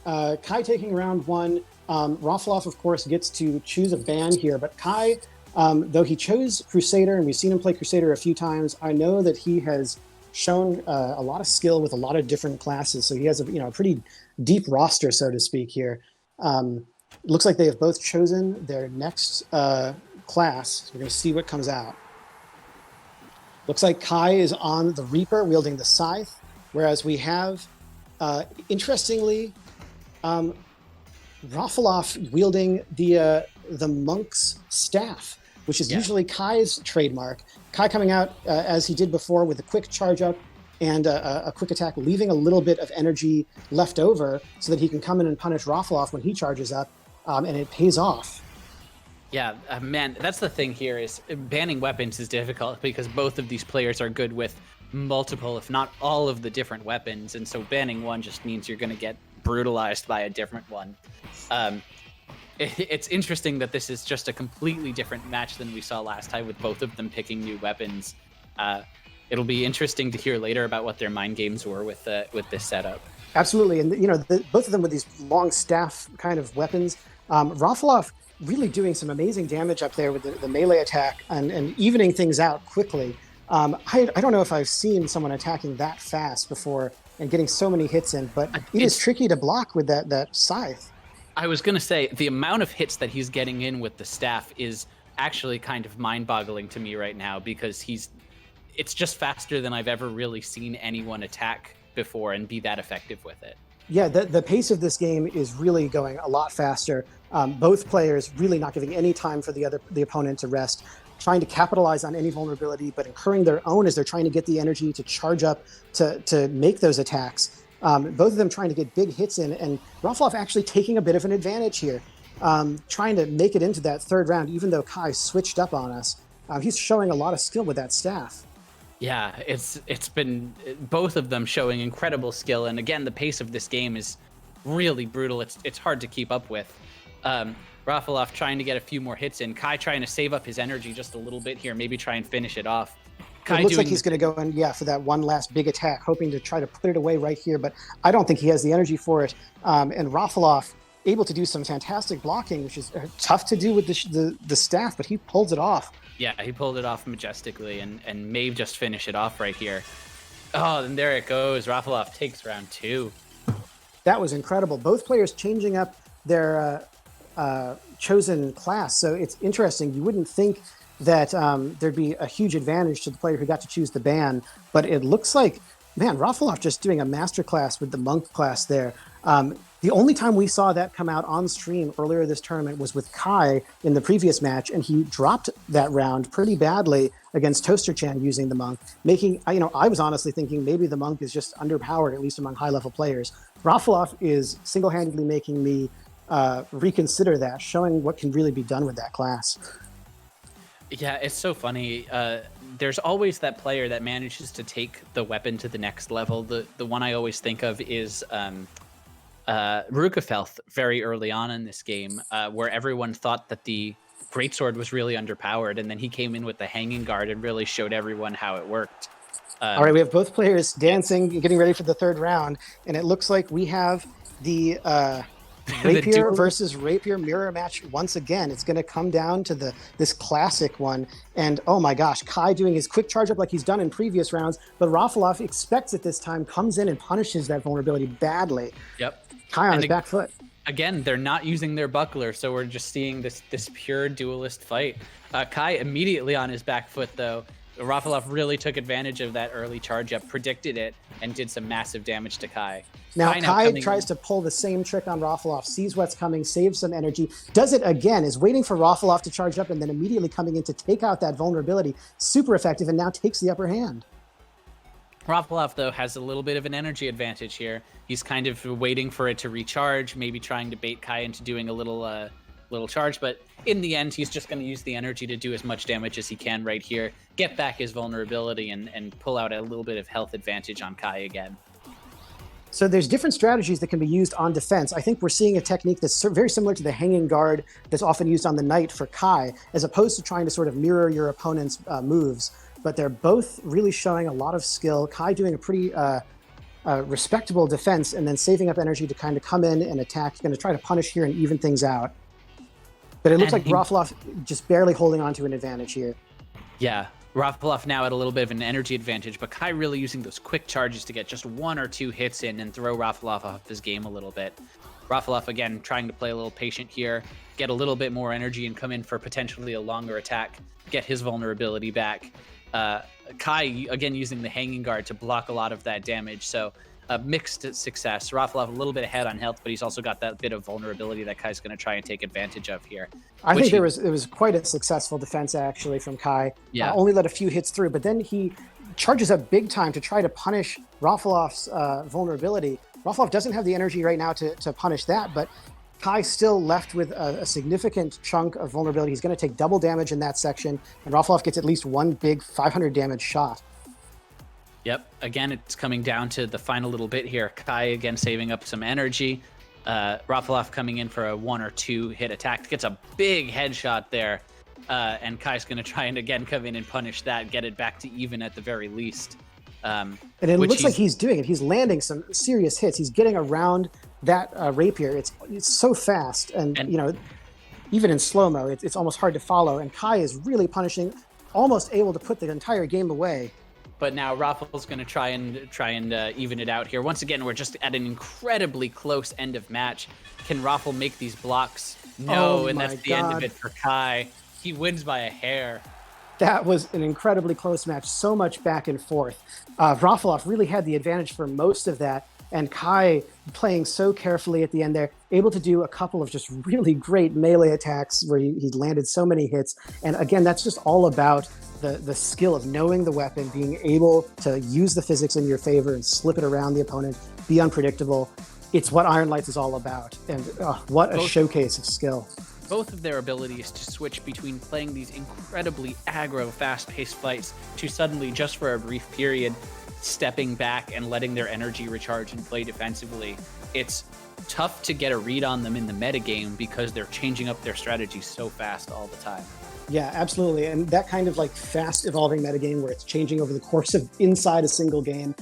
Kai taking round one. Roffleoffe, of course, gets to choose a ban here, but Kai, though he chose Crusader, and we've seen him play Crusader a few times, I know that he has shown a lot of skill with a lot of different classes, so he has a pretty deep roster, so to speak, here. Looks like they have both chosen their next class, so we're going to see what comes out. Looks like Kai is on the Reaper, wielding the Scythe, whereas we have, interestingly, Roffleoffe wielding the Monk's Staff, which is usually Kai's trademark. Kai coming out as he did before with a quick charge up and a quick attack, leaving a little bit of energy left over so that he can come in and punish Roffleoffe when he charges up, and it pays off.
Yeah, man, that's the thing here is banning weapons is difficult because both of these players are good with multiple, if not all of the different weapons. And so banning one just means you're going to get brutalized by a different one. It's interesting that this is just a completely different match than we saw last time with both of them picking new weapons. It'll be interesting to hear later about what their mind games were with this setup.
Absolutely, and both of them with these long staff kind of weapons. Roffleoffe really doing some amazing damage up there with the melee attack and evening things out quickly. I don't know if I've seen someone attacking that fast before and getting so many hits in, but it is tricky to block with that Scythe.
I was going to say, the amount of hits that he's getting in with the staff is actually kind of mind-boggling to me right now because it's just faster than I've ever really seen anyone attack before and be that effective with it.
Yeah, the pace of this game is really going a lot faster. Both players really not giving any time for the opponent to rest, trying to capitalize on any vulnerability, but incurring their own as they're trying to get the energy to charge up to make those attacks. Both of them trying to get big hits in, and Roffleoffe actually taking a bit of an advantage here, trying to make it into that third round, even though Kai switched up on us. He's showing a lot of skill with that staff.
Yeah, it's been both of them showing incredible skill, and again, the pace of this game is really brutal. It's hard to keep up with. Roffleoffe trying to get a few more hits in. Kai trying to save up his energy just a little bit here, maybe try and finish it off. Kai
it looks like he's going to go in, for that one last big attack, hoping to try to put it away right here, but I don't think he has the energy for it. And Roffleoffe able to do some fantastic blocking, which is tough to do with the staff, but he pulls it off.
Yeah, he pulled it off majestically and may just finish it off right here. Oh, and there it goes. Roffleoffe takes round two.
That was incredible. Both players changing up their chosen class. So it's interesting. You wouldn't think that there'd be a huge advantage to the player who got to choose the ban, but it looks like, man, Roffleoffe just doing a masterclass with the monk class there. The only time we saw that come out on stream earlier this tournament was with Kai in the previous match, and he dropped that round pretty badly against Toaster Chan using the Monk, making, I was honestly thinking maybe the Monk is just underpowered, at least among high-level players. Roffleoffe is single-handedly making me reconsider that, showing what can really be done with that class.
Yeah, it's so funny. There's always that player that manages to take the weapon to the next level. The one I always think of is F.A.T.H.E.A.D very early on in this game, where everyone thought that the greatsword was really underpowered, and then he came in with the hanging guard and really showed everyone how it worked.
All right, we have both players dancing, getting ready for the third round, and it looks like we have the Rapier versus Rapier mirror match once again. It's going to come down to this classic one, and oh my gosh, Kai doing his quick charge up like he's done in previous rounds, but Roffleoffe expects it this time, comes in and punishes that vulnerability badly.
Yep.
Kai on his back foot.
Again, they're not using their buckler, so we're just seeing this pure duelist fight. Kai immediately on his back foot, though. Roffleoffe really took advantage of that early charge up, predicted it, and did some massive damage to Kai.
Now Kai tries to pull the same trick on Roffleoffe, sees what's coming, saves some energy, does it again, is waiting for Roffleoffe to charge up, and then immediately coming in to take out that vulnerability. Super effective, and now takes the upper hand.
Roffleoffe, though, has a little bit of an energy advantage here. He's kind of waiting for it to recharge, maybe trying to bait Kai into doing a little charge, but in the end, he's just going to use the energy to do as much damage as he can right here, get back his vulnerability, and pull out a little bit of health advantage on Kai again.
So there's different strategies that can be used on defense. I think we're seeing a technique that's very similar to the hanging guard that's often used on the knight for Kai, as opposed to trying to sort of mirror your opponent's moves. But they're both really showing a lot of skill. Kai doing a pretty respectable defense, and then saving up energy to kind of come in and attack. He's going to try to punish here and even things out. But it looks like Roffleoffe just barely holding on to an advantage here.
Yeah, Roffleoffe now at a little bit of an energy advantage, but Kai really using those quick charges to get just 1 or 2 hits in and throw Roffleoffe off his game a little bit. Roffleoffe, again, trying to play a little patient here, get a little bit more energy and come in for potentially a longer attack, get his vulnerability back. Kai, again, using the hanging guard to block a lot of that damage. So mixed success. Roffleoffe a little bit ahead on health, but he's also got that bit of vulnerability that Kai's going to try and take advantage of here.
I think it was quite a successful defense, actually, from Kai.
Yeah.
Only let a few hits through, but then he charges up big time to try to punish Roffleoffe's vulnerability. Roffleoffe doesn't have the energy right now to punish that, but Kai still left with a significant chunk of vulnerability. He's going to take double damage in that section, and Roffleoffe gets at least one big 500 damage shot.
Yep. Again, it's coming down to the final little bit here. Kai, again, saving up some energy. Roffleoffe coming in for a 1 or 2 hit attack. Gets a big headshot there. And Kai's going to try and, again, come in and punish that, get it back to even at the very least.
And it looks like he's doing it. He's landing some serious hits. He's getting around that rapier. It's so fast, and even in slow-mo, it's almost hard to follow. And Kai is really punishing, almost able to put the entire game away.
But now Roffle's going to try and even it out here. Once again, we're just at an incredibly close end of match. Can Roffle make these blocks? No, and that's the end of it for Kai. He wins by a hair.
That was an incredibly close match. So much back and forth. Roffleoffe really had the advantage for most of that, and Kai playing so carefully at the end there, able to do a couple of just really great melee attacks where he landed so many hits. And again, that's just all about the skill of knowing the weapon, being able to use the physics in your favor and slip it around the opponent, be unpredictable. It's what Ironlights is all about. And what a showcase of skill.
Both of their abilities to switch between playing these incredibly aggro, fast-paced fights to suddenly, just for a brief period, stepping back and letting their energy recharge and play defensively. It's tough to get a read on them in the metagame because they're changing up their strategy so fast all the time.
Yeah, absolutely. And that kind of like fast evolving metagame where it's changing over the course of inside a single game,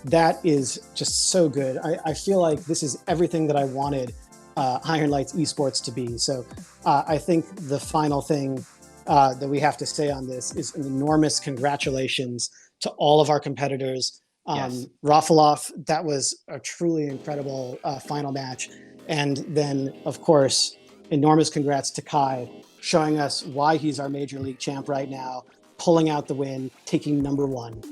that is just so good. I feel like this is everything that I wanted Ironlights esports to be. So I think the final thing that we have to say on this is an enormous congratulations to all of our competitors.
Yes.
Roffleoffe, that was a truly incredible final match. And then, of course, enormous congrats to Kai, showing us why he's our Major League champ right now, pulling out the win, taking #1.